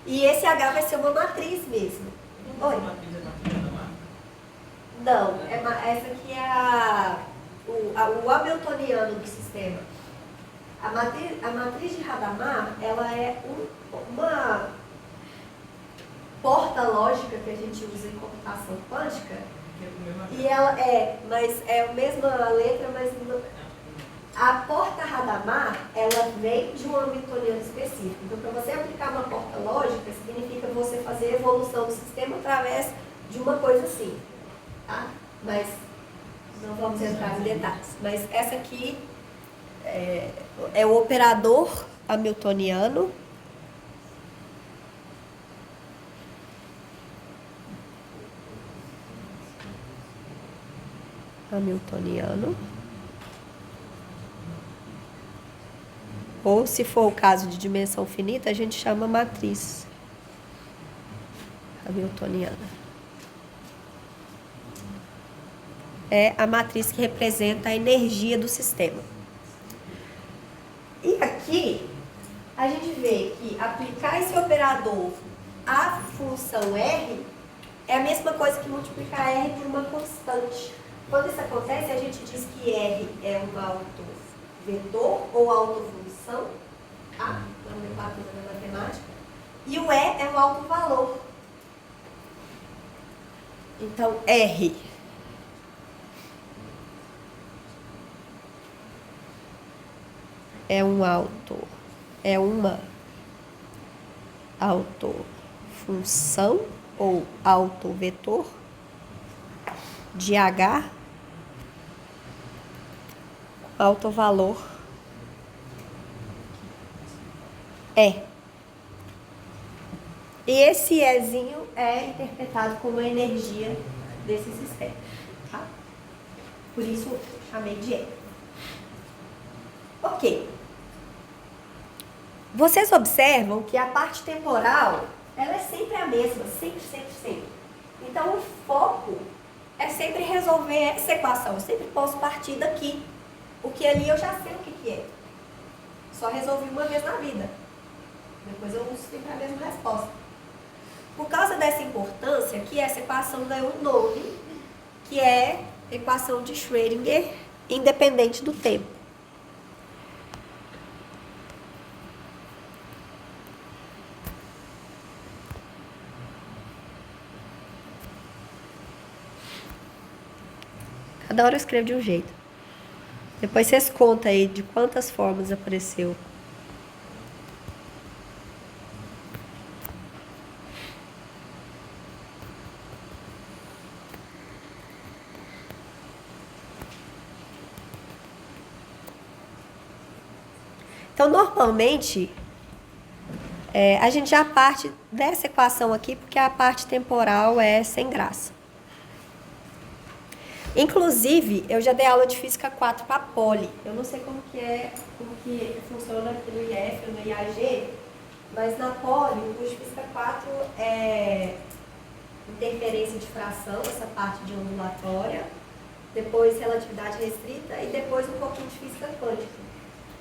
E esse H vai ser uma matriz mesmo. Oi? A matriz é matriz da marca. Não, essa aqui é o hamiltoniano do sistema. A matriz de Hadamard, ela é uma porta lógica que a gente usa em computação quântica. Que é do mesmo E ela mas é a mesma letra, mas a porta Hadamard, ela vem de um hamiltoniano específico. Então, para você aplicar uma porta lógica, significa você fazer a evolução do sistema através de uma coisa assim, tá? Mas não vamos entrar em detalhes. Mas essa aqui é o operador hamiltoniano. Ou, se for o caso de dimensão finita, a gente chama matriz hamiltoniana. É a matriz que representa a energia do sistema. E aqui, a gente vê que aplicar esse operador à função R é a mesma coisa que multiplicar R por uma constante. Quando isso acontece, a gente diz que R é um autovetor ou autofunção, tá? Nomenclatura na matemática. E o E é um autovalor. Então, R é uma autofunção ou autovetor de H, autovalor E. E esse Ezinho é interpretado como a energia desse sistema, tá? Por isso eu chamei de E. Ok. Vocês observam que a parte temporal, ela é sempre a mesma, sempre, sempre, sempre. Então, o foco é sempre resolver essa equação. Eu sempre posso partir daqui. Porque ali eu já sei o que é. Só resolvi uma vez na vida. Depois eu uso sempre a mesma resposta. Por causa dessa importância, aqui essa equação ganhou um nome, que é equação de Schrödinger, independente do tempo. Cada hora eu escrevo de um jeito. Depois vocês contam aí de quantas formas apareceu. Então, normalmente, a gente já parte dessa equação aqui, porque a parte temporal é sem graça. Inclusive, eu já dei aula de Física 4 para Poli. Eu não sei como que funciona aqui no IF ou no IAG, mas na Poli, o curso de Física 4 é interferência de fração, essa parte de ondulatória, depois relatividade restrita e depois um pouquinho de Física Quântica.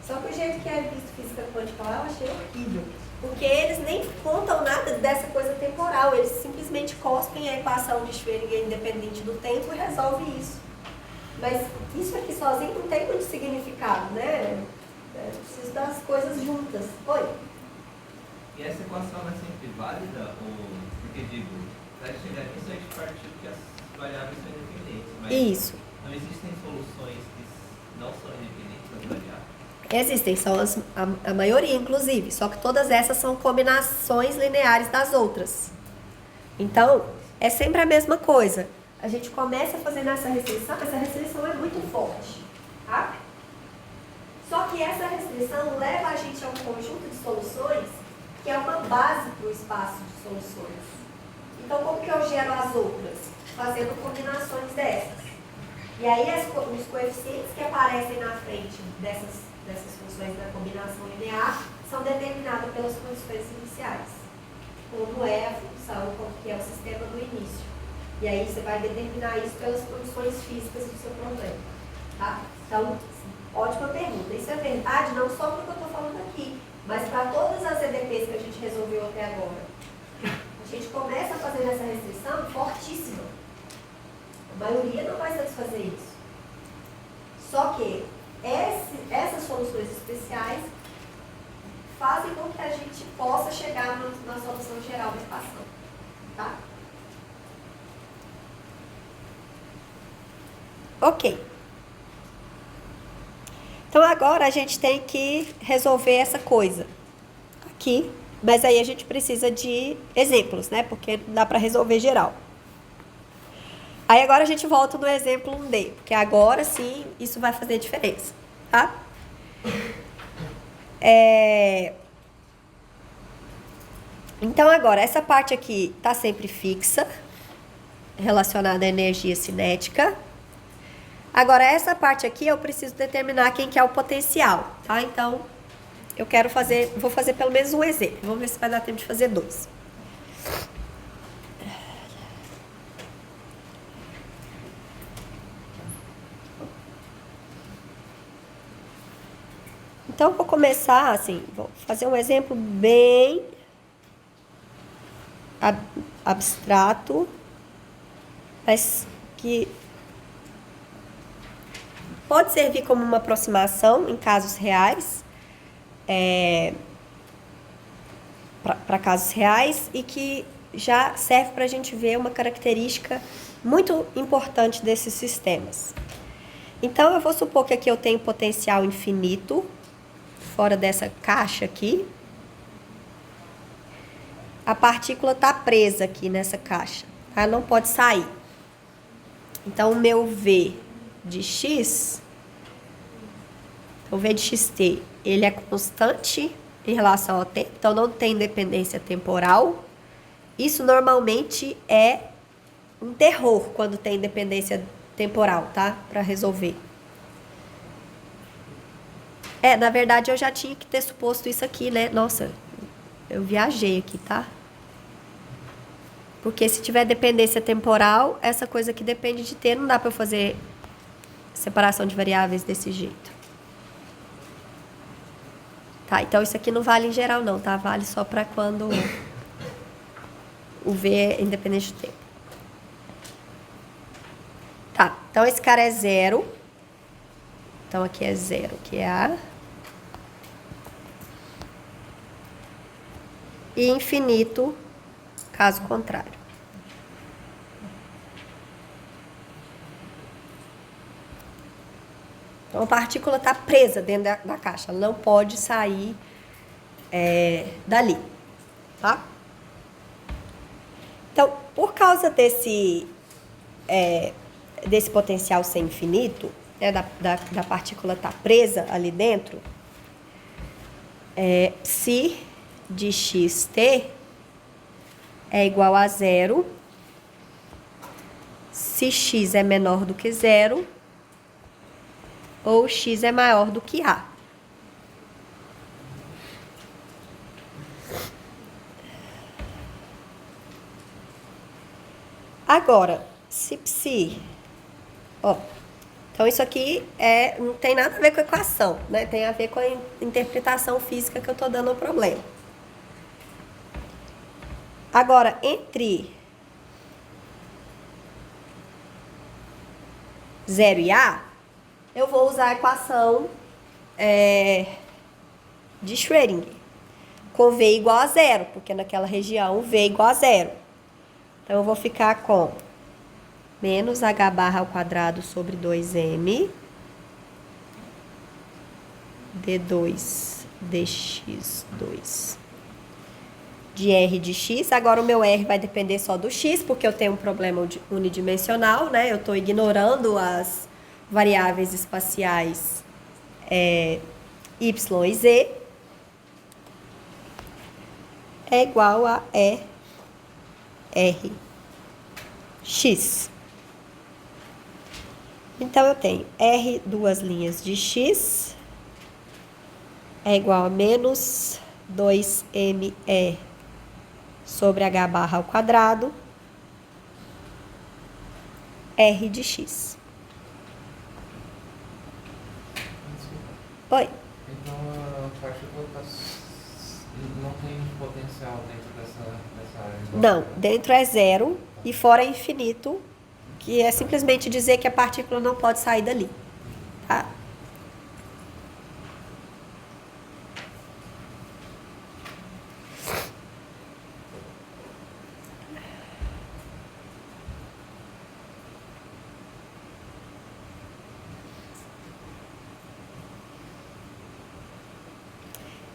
Só que o jeito que é visto Física Quântica lá, eu achei horrível. Porque eles nem contam nada dessa coisa temporal, eles simplesmente cospem a equação de Schrödinger independente do tempo e resolvem isso. Mas isso aqui sozinho não tem muito significado, né? Eu preciso das coisas juntas. Oi? E essa equação é sempre válida? Porque, digo, para chegar nisso a gente partiu que as variáveis são independentes, mas isso. Não existem soluções que não são independentes das variáveis? Existem, são a maioria, inclusive, só que todas essas são combinações lineares das outras. Então, é sempre a mesma coisa. a gente começa fazendo essa restrição é muito forte, tá? Só que essa restrição leva a gente a um conjunto de soluções que é uma base para o espaço de soluções. Então, como que eu gero as outras? Fazendo combinações dessas. E aí, os coeficientes que aparecem na frente dessas funções da combinação linear são determinados pelas condições iniciais. Como é a função, como que é o sistema do início. E aí, você vai determinar isso pelas condições físicas do seu problema. Tá? Então, ótima pergunta. Isso é verdade não só para o que eu estou falando aqui, mas para todas as EDPs que a gente resolveu até agora. A gente começa fazendo essa restrição fortíssima. A maioria não vai satisfazer isso. Só que essas soluções especiais fazem com que a gente possa chegar na solução geral da equação. Tá? Ok. Então agora a gente tem que resolver essa coisa aqui, mas aí a gente precisa de exemplos, né? Porque não dá para resolver geral. Aí agora a gente volta no exemplo 1D, porque agora sim isso vai fazer diferença, tá? Então agora essa parte aqui tá sempre fixa, relacionada à energia cinética. Agora, essa parte aqui eu preciso determinar quem que é o potencial, tá? Então, vou fazer pelo menos um exemplo. Vamos ver se vai dar tempo de fazer 2. Então, vou começar assim, vou fazer um exemplo bem abstrato, mas que pode servir como uma aproximação em casos reais, para casos reais, e que já serve para a gente ver uma característica muito importante desses sistemas. Então, eu vou supor que aqui eu tenho potencial infinito, fora dessa caixa aqui. A partícula está presa aqui nessa caixa, tá? Não pode sair. Então, o meu V de x, o V de xt, ele é constante em relação ao tempo, então não tem dependência temporal. Isso normalmente é um terror quando tem dependência temporal, tá? Para resolver. Na verdade eu já tinha que ter suposto isso aqui, né? Nossa, eu viajei aqui, tá? Porque se tiver dependência temporal, essa coisa que depende de t, não dá para eu fazer separação de variáveis desse jeito. Tá, então isso aqui não vale em geral não, tá? Vale só para quando o V é independente do tempo. Tá, então esse cara é 0. Então aqui é 0, que é A. E infinito, caso contrário. Então, a partícula está presa dentro da caixa. Ela não pode sair dali. Tá? Então, por causa desse potencial ser infinito, né, da partícula estar presa ali dentro, psi de xt é igual a 0 se x é menor do que 0 ou x é maior do que A. Agora, se psi... então isso aqui não tem nada a ver com a equação, né? Tem a ver com a interpretação física que eu estou dando ao problema. Agora, entre 0 e A, eu vou usar a equação de Schrödinger, com V igual a 0, porque naquela região V igual a 0. Então, eu vou ficar com menos h barra ao quadrado sobre 2m d2 dx2 de R de X. Agora o meu R vai depender só do X, porque eu tenho um problema unidimensional, né? Eu estou ignorando as variáveis espaciais Y e Z. É igual a R X. Então, eu tenho R duas linhas de X é igual a menos 2ME sobre H barra ao quadrado R de X. Oi. Então a partícula não tem potencial dentro dessa área? Não, dentro é zero e fora é infinito, que é simplesmente dizer que a partícula não pode sair dali, tá?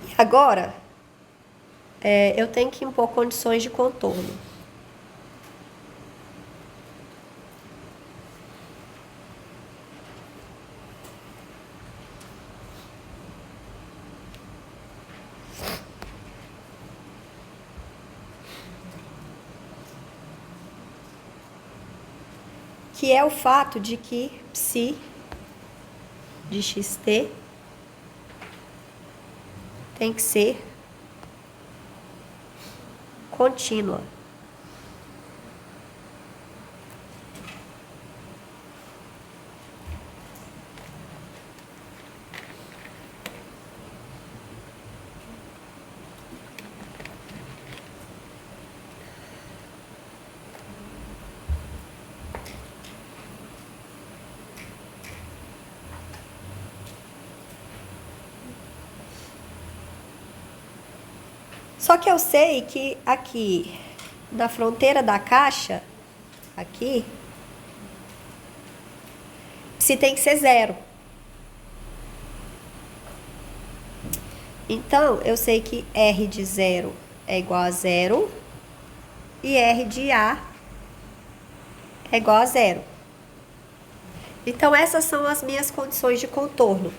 E agora, eu tenho que impor condições de contorno. Que é o fato de que psi de xt tem que ser contínua. Só que eu sei que aqui, na fronteira da caixa, aqui, psi tem que ser zero. Então, eu sei que R de zero é igual a zero e R de A é igual a zero. Então, essas são as minhas condições de contorno.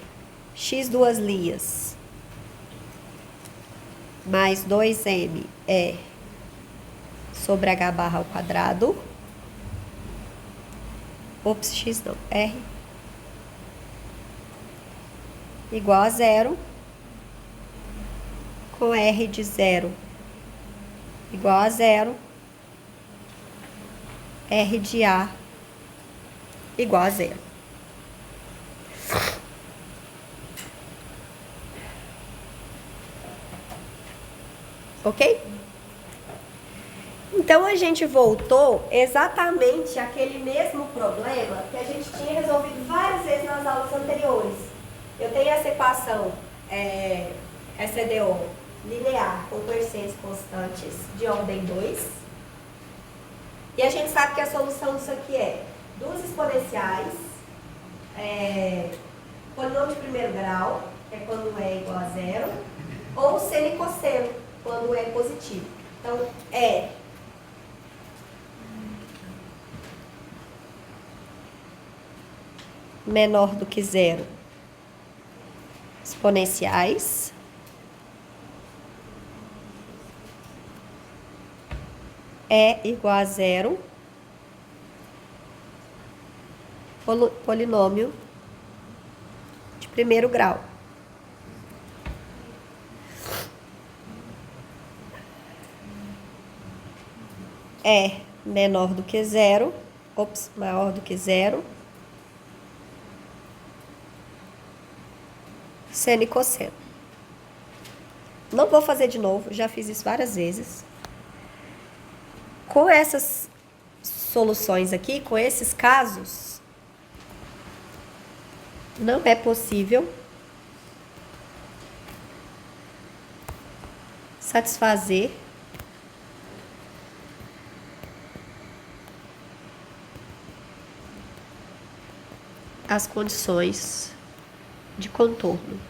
X duas linhas mais 2M é sobre H barra ao quadrado. Ops, X não, R igual a zero, com R de zero igual a zero, R de A igual a zero. Ok? Então, a gente voltou exatamente àquele mesmo problema que a gente tinha resolvido várias vezes nas aulas anteriores. Eu tenho essa equação SDO linear com coeficientes constantes de ordem 2. E a gente sabe que a solução disso aqui é duas exponenciais, polinômio de primeiro grau, que é quando é igual a zero, ou seno e cosseno, quando é positivo. Então, é menor do que zero, exponenciais, é igual a zero, polinômio de primeiro grau. É menor do que zero, maior do que zero, seno e cosseno. Não vou fazer de novo, já fiz isso várias vezes. Com essas soluções aqui, com esses casos, não é possível satisfazer as condições de contorno.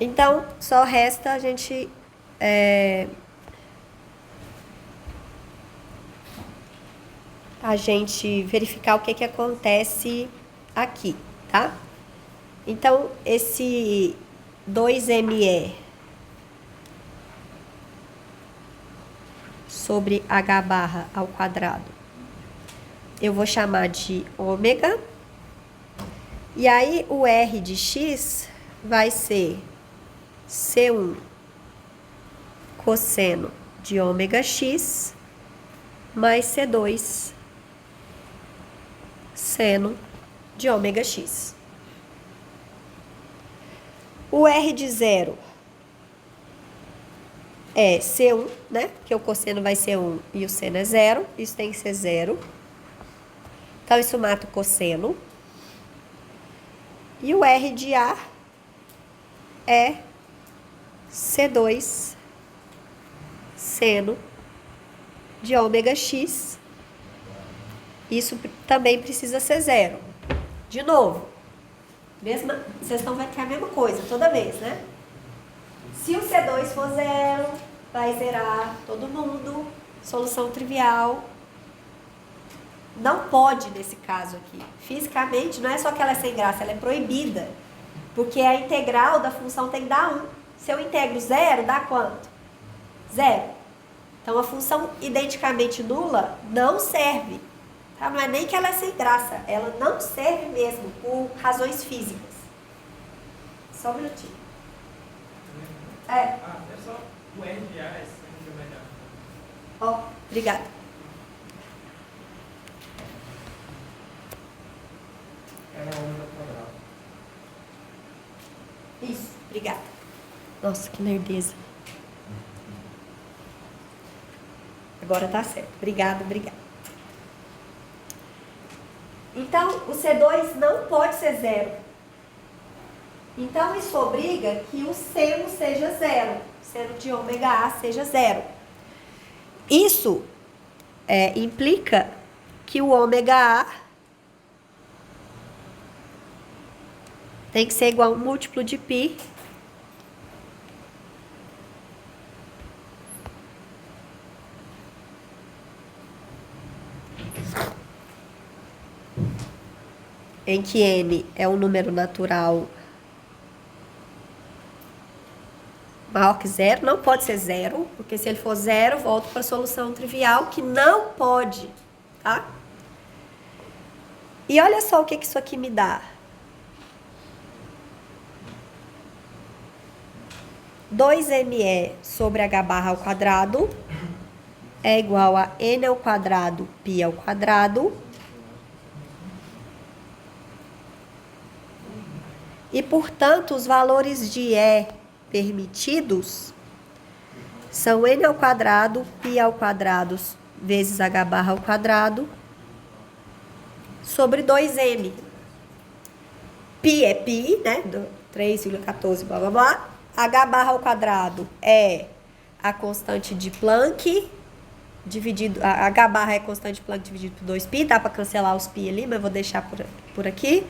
Então, só resta a gente verificar o que acontece aqui, tá? Então, esse 2ME sobre H barra ao quadrado, eu vou chamar de ômega. E aí, o R de X vai ser C1 cosseno de ômega X mais C2 seno de ômega X. O R de 0 é C1, né? Porque o cosseno vai ser 1 e o seno é 0. Isso tem que ser 0. Então, isso mata o cosseno. E o R de A é C2 seno de ômega X. Isso também precisa ser 0. De novo, vocês estão vendo que é a mesma coisa toda vez, né? Se o C2 for 0, vai zerar todo mundo. Solução trivial. Não pode nesse caso aqui. Fisicamente, não é só que ela é sem graça, ela é proibida. Porque a integral da função tem que dar 1. Se eu integro 0, dá quanto? 0. Então, a função identicamente nula não serve. Tá? Não é nem que ela é sem graça, ela não serve mesmo por razões físicas. Só um minutinho. É só o R de A é sempre o melhor. Ó, obrigada. Era ômega quadrado. Isso, obrigada. Nossa, que nerdeza. Agora tá certo. Obrigada. Então, o C2 não pode ser 0. Então, isso obriga que o seno seja 0. O seno de ômega A seja 0. Isso implica que o ômega A tem que ser igual a um múltiplo de π em que n é um número natural maior que 0, não pode ser 0, porque se ele for 0, volto para a solução trivial, que não pode, tá? E olha só o que isso aqui me dá. 2ME sobre H barra ao quadrado é igual a n ao quadrado π ao quadrado. E, portanto, os valores de E permitidos são n ao quadrado, π ao quadrado vezes H barra ao quadrado sobre 2m. Π é π, né? 3,14, blá, blá, blá. H barra ao quadrado é a constante de Planck dividido... H barra é a constante de Planck dividido por 2π. Dá para cancelar os π ali, mas vou deixar por aqui.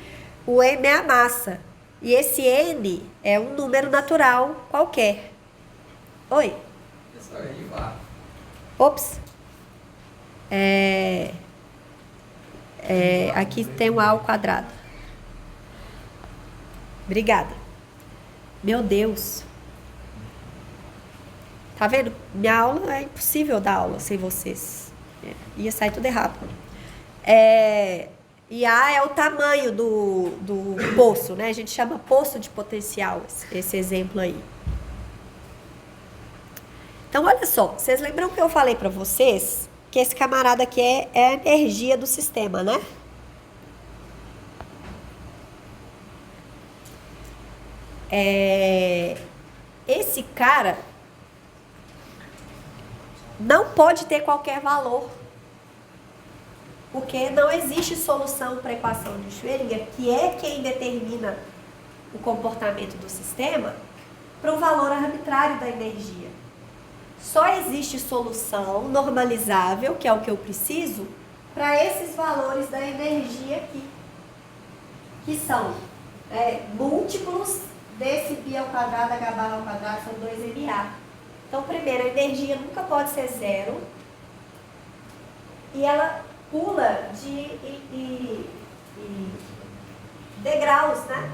O m é a massa. E esse n é um número natural qualquer. Oi? Professor, aí lá. Ops. Aqui tem um A ao quadrado. Obrigada. Meu Deus. Tá vendo? Minha aula é impossível dar aula sem vocês. Ia sair tudo errado. E A é o tamanho do poço, né? A gente chama poço de potencial, esse exemplo aí. Então, olha só. Vocês lembram que eu falei pra vocês que esse camarada aqui é a energia do sistema, né? Esse cara não pode ter qualquer valor, porque não existe solução para a equação de Schrödinger, que é quem determina o comportamento do sistema, para um valor arbitrário da energia. Só existe solução normalizável, que é o que eu preciso, para esses valores da energia aqui, que são múltiplos desse π ao quadrado, h barra ao quadrado, são 2ma. Então, primeiro, a energia nunca pode ser zero. E ela pula de degraus, né?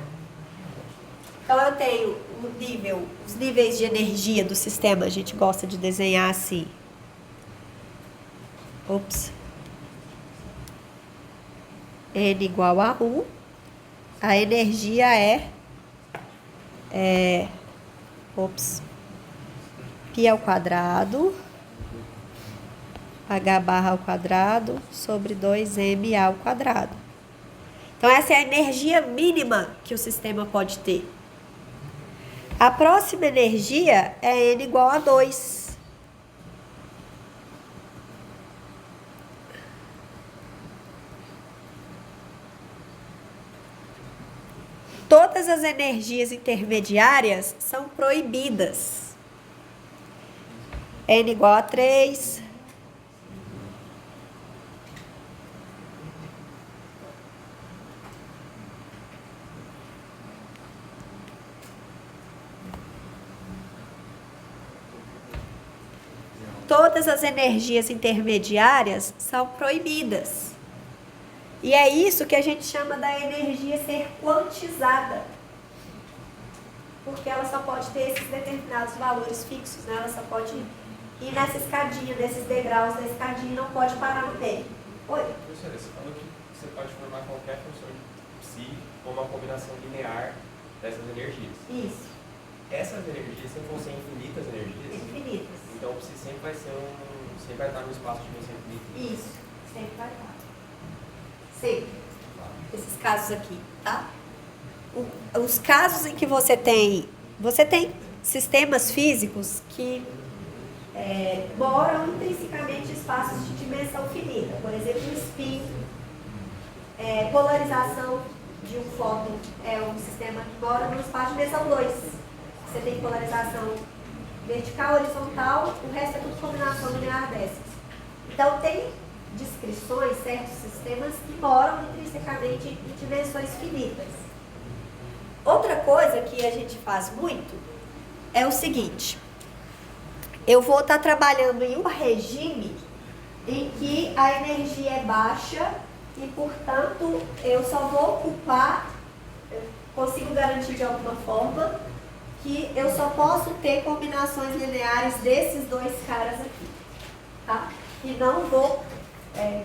Então, eu tenho os níveis de energia do sistema, a gente gosta de desenhar assim. Ops. N igual a 1. A energia π ao quadrado, h barra ao quadrado, sobre 2m ao quadrado. Então, essa é a energia mínima que o sistema pode ter. A próxima energia é N igual a 2. Todas as energias intermediárias são proibidas. N igual a 3. Todas as energias intermediárias são proibidas. E é isso que a gente chama da energia ser quantizada. Porque ela só pode ter esses determinados valores fixos, né? Ela só pode ir nessa escadinha, nesses degraus da escadinha, e não pode parar no meio. Oi? Professora, você falou que você pode formar qualquer função de psi com uma combinação linear dessas energias. Isso. Essas energias sempre vão ser infinitas energias? Infinitas. Então o psi sempre vai estar no espaço de dimensão infinita? Isso. Sempre vai estar. Sempre. Esses casos aqui, tá? Os casos em que você tem sistemas físicos que moram intrinsecamente em espaços de dimensão finita. Por exemplo, o spin, polarização de um fóton é um sistema que mora no espaço de dimensão 2. Você tem polarização vertical, horizontal, o resto é tudo combinação linear dessas. Então, tem descrições, certos sistemas que moram intrinsecamente em dimensões finitas. Outra coisa que a gente faz muito é o seguinte: eu vou estar trabalhando em um regime em que a energia é baixa e, portanto, eu só vou ocupar, eu consigo garantir de alguma forma que eu só posso ter combinações lineares desses dois caras aqui, tá? E não vou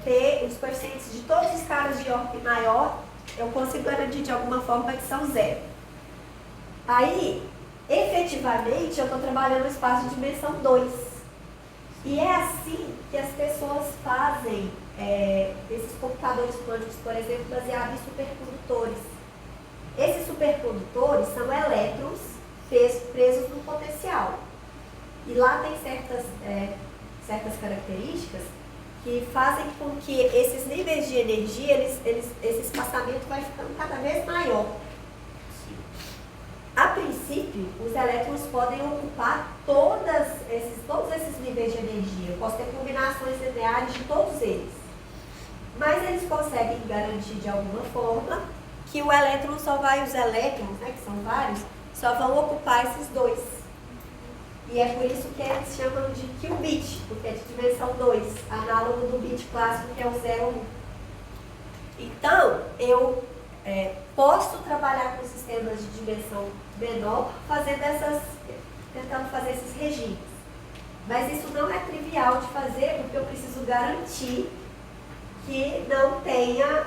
ter os coeficientes de todos os caras de ordem maior, eu consigo garantir de alguma forma que são zero. Aí, efetivamente, eu estou trabalhando no espaço de dimensão 2. E é assim que as pessoas fazem esses computadores quânticos, por exemplo, baseados em supercondutores. Esses supercondutores são elétrons presos no potencial. E lá tem certas características que fazem com que esses níveis de energia, esse espaçamento vai ficando cada vez maior. A princípio, os elétrons podem ocupar todos esses níveis de energia. Eu posso ter combinações lineares de todos eles. Mas eles conseguem garantir de alguma forma que os elétrons, né, que são vários, só vão ocupar esses dois. E é por isso que eles chamam de qubit, porque é de dimensão 2, análogo do bit clássico, que é o 0, 1. Então, eu posso trabalhar com sistemas de dimensão menor, tentando fazer esses regimes. Mas isso não é trivial de fazer, porque eu preciso garantir que não tenha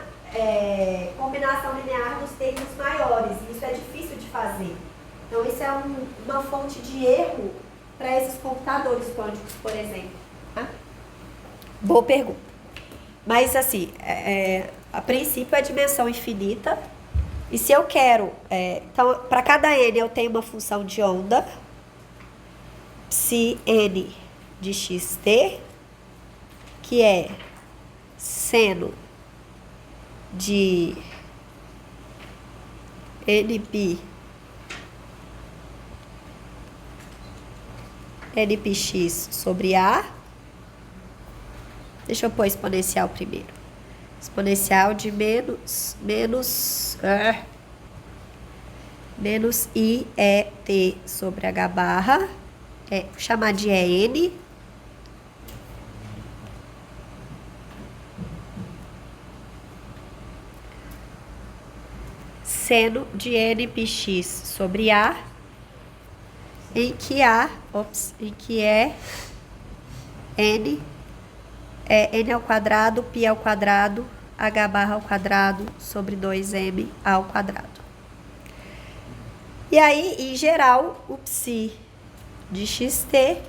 combinação linear nos termos maiores. E isso é difícil de fazer. Então, isso é uma fonte de erro para esses computadores quânticos, por exemplo. Tá? Boa pergunta. Mas, assim, a princípio é dimensão infinita. E se eu quero... então, para cada n eu tenho uma função de onda. Psi n de xt, que é seno de nπ npx sobre A. Deixa eu pôr exponencial primeiro. Exponencial de menos menos I, E, T sobre H barra, vou chamar de EN, seno de NPx sobre A, em que é N é N ao quadrado, π ao quadrado, H barra ao quadrado sobre 2M ao quadrado. E aí, em geral, o psi de xt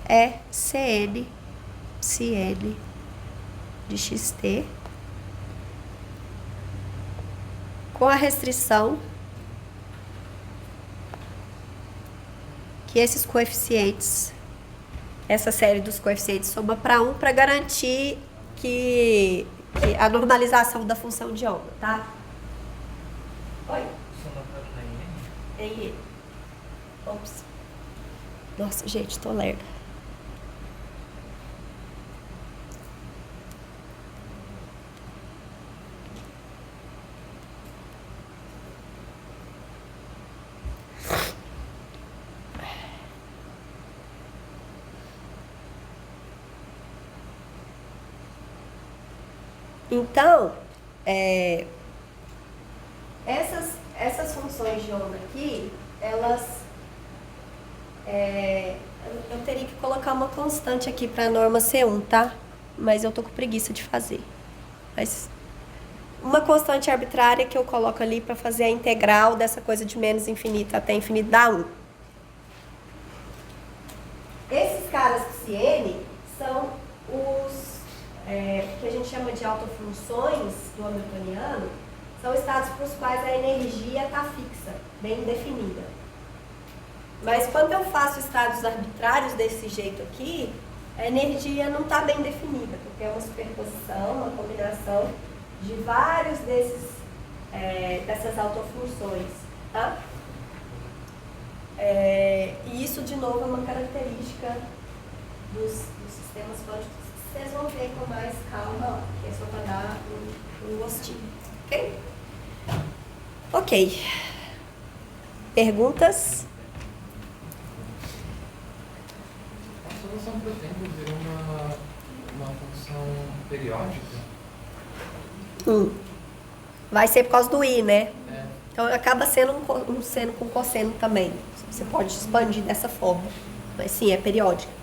é Cn, psi-n de xt, com a restrição que esses coeficientes, essa série dos coeficientes soma para 1 para garantir que a normalização da função de onda, tá? Oi? Em Ops. Nossa, gente, tô lerda. Então, essas funções de onda aqui, elas... eu teria que colocar uma constante aqui para a norma C1, tá? Mas eu tô com preguiça de fazer. Mas uma constante arbitrária que eu coloco ali para fazer a integral dessa coisa de menos infinito até infinito dá 1. Esses caras psi-n são os... que a gente chama de autofunções do hamiltoniano, são estados para os quais a energia está fixa, bem definida. Mas quando eu faço estados arbitrários desse jeito aqui, a energia não está bem definida, porque é uma superposição, uma combinação de vários dessas autofunções, tá? E isso, de novo, é uma característica dos sistemas quânticos. Vocês vão ver com mais calma, que é só para dar um gostinho, ok? Ok. Perguntas? A solução para o tempo vira uma função periódica? Vai ser por causa do I, né? É. Então acaba sendo um seno com cosseno também. Você pode expandir dessa forma. Mas sim, é periódica.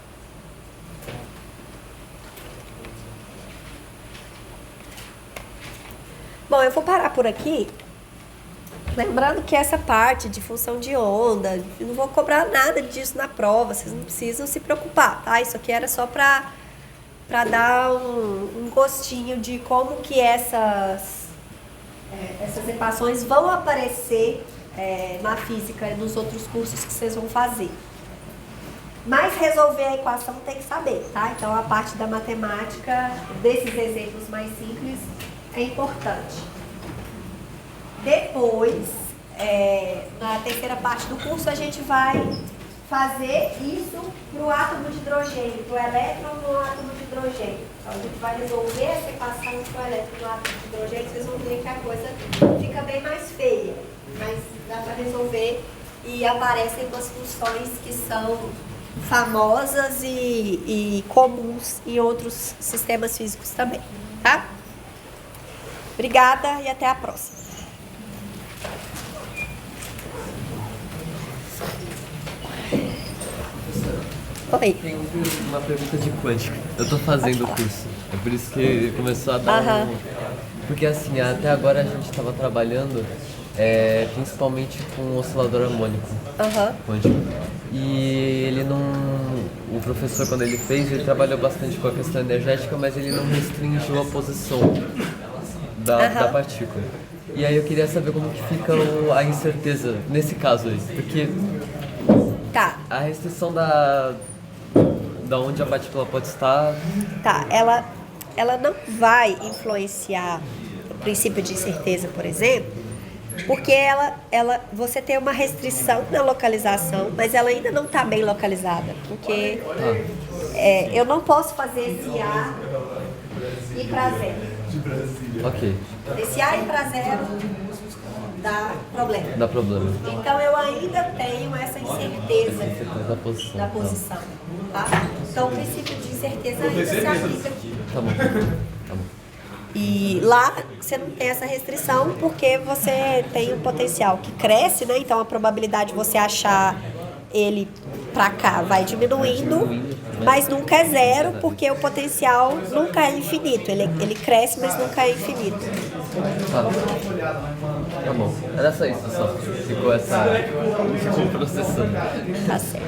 Bom, eu vou parar por aqui. Lembrando que essa parte de função de onda, eu não vou cobrar nada disso na prova, vocês não precisam se preocupar, tá? Isso aqui era só para dar um gostinho de como que essas equações vão aparecer na física e nos outros cursos que vocês vão fazer. Mas resolver a equação tem que saber, tá? Então a parte da matemática, desses exemplos mais simples, é importante. Depois, na terceira parte do curso, a gente vai fazer isso para o átomo de hidrogênio, para o elétron no átomo de hidrogênio. Então, a gente vai resolver essa equação para o elétron no átomo de hidrogênio, vocês vão ver que a coisa fica bem mais feia, mas dá para resolver e aparecem umas funções que são famosas e comuns em outros sistemas físicos também, tá? Obrigada e até a próxima. Oi. Tem uma pergunta de quântica. Eu tô fazendo o curso. É por isso que começou a dar Porque assim, até agora a gente estava trabalhando principalmente com o oscilador harmônico quântico. E ele não... O professor, quando ele fez, ele trabalhou bastante com a questão energética, mas ele não restringiu a posição da partícula. E aí eu queria saber como que fica a incerteza nesse caso aí. Porque a restrição da onde a partícula pode estar... Tá, ela não vai influenciar o princípio de incerteza, por exemplo, porque você tem uma restrição na localização, mas ela ainda não está bem localizada, porque eu não posso fazer esse A ir para zero. Ok, Esse A ir para zero dá problema. dá problema. Então eu ainda tenho essa incerteza Da posição. da posição, tá? Então o princípio de incerteza ainda se aplica aqui. Tá bom. Tá bom. E lá você não tem essa restrição porque você tem um potencial que cresce, né? Então a probabilidade de você achar ele pra cá vai diminuindo, mas nunca é zero porque o potencial nunca é infinito. Ele cresce, mas nunca é infinito. Tá. Tá bom. Era só isso, só. Ficou essa. Ficou processando. Tá certo.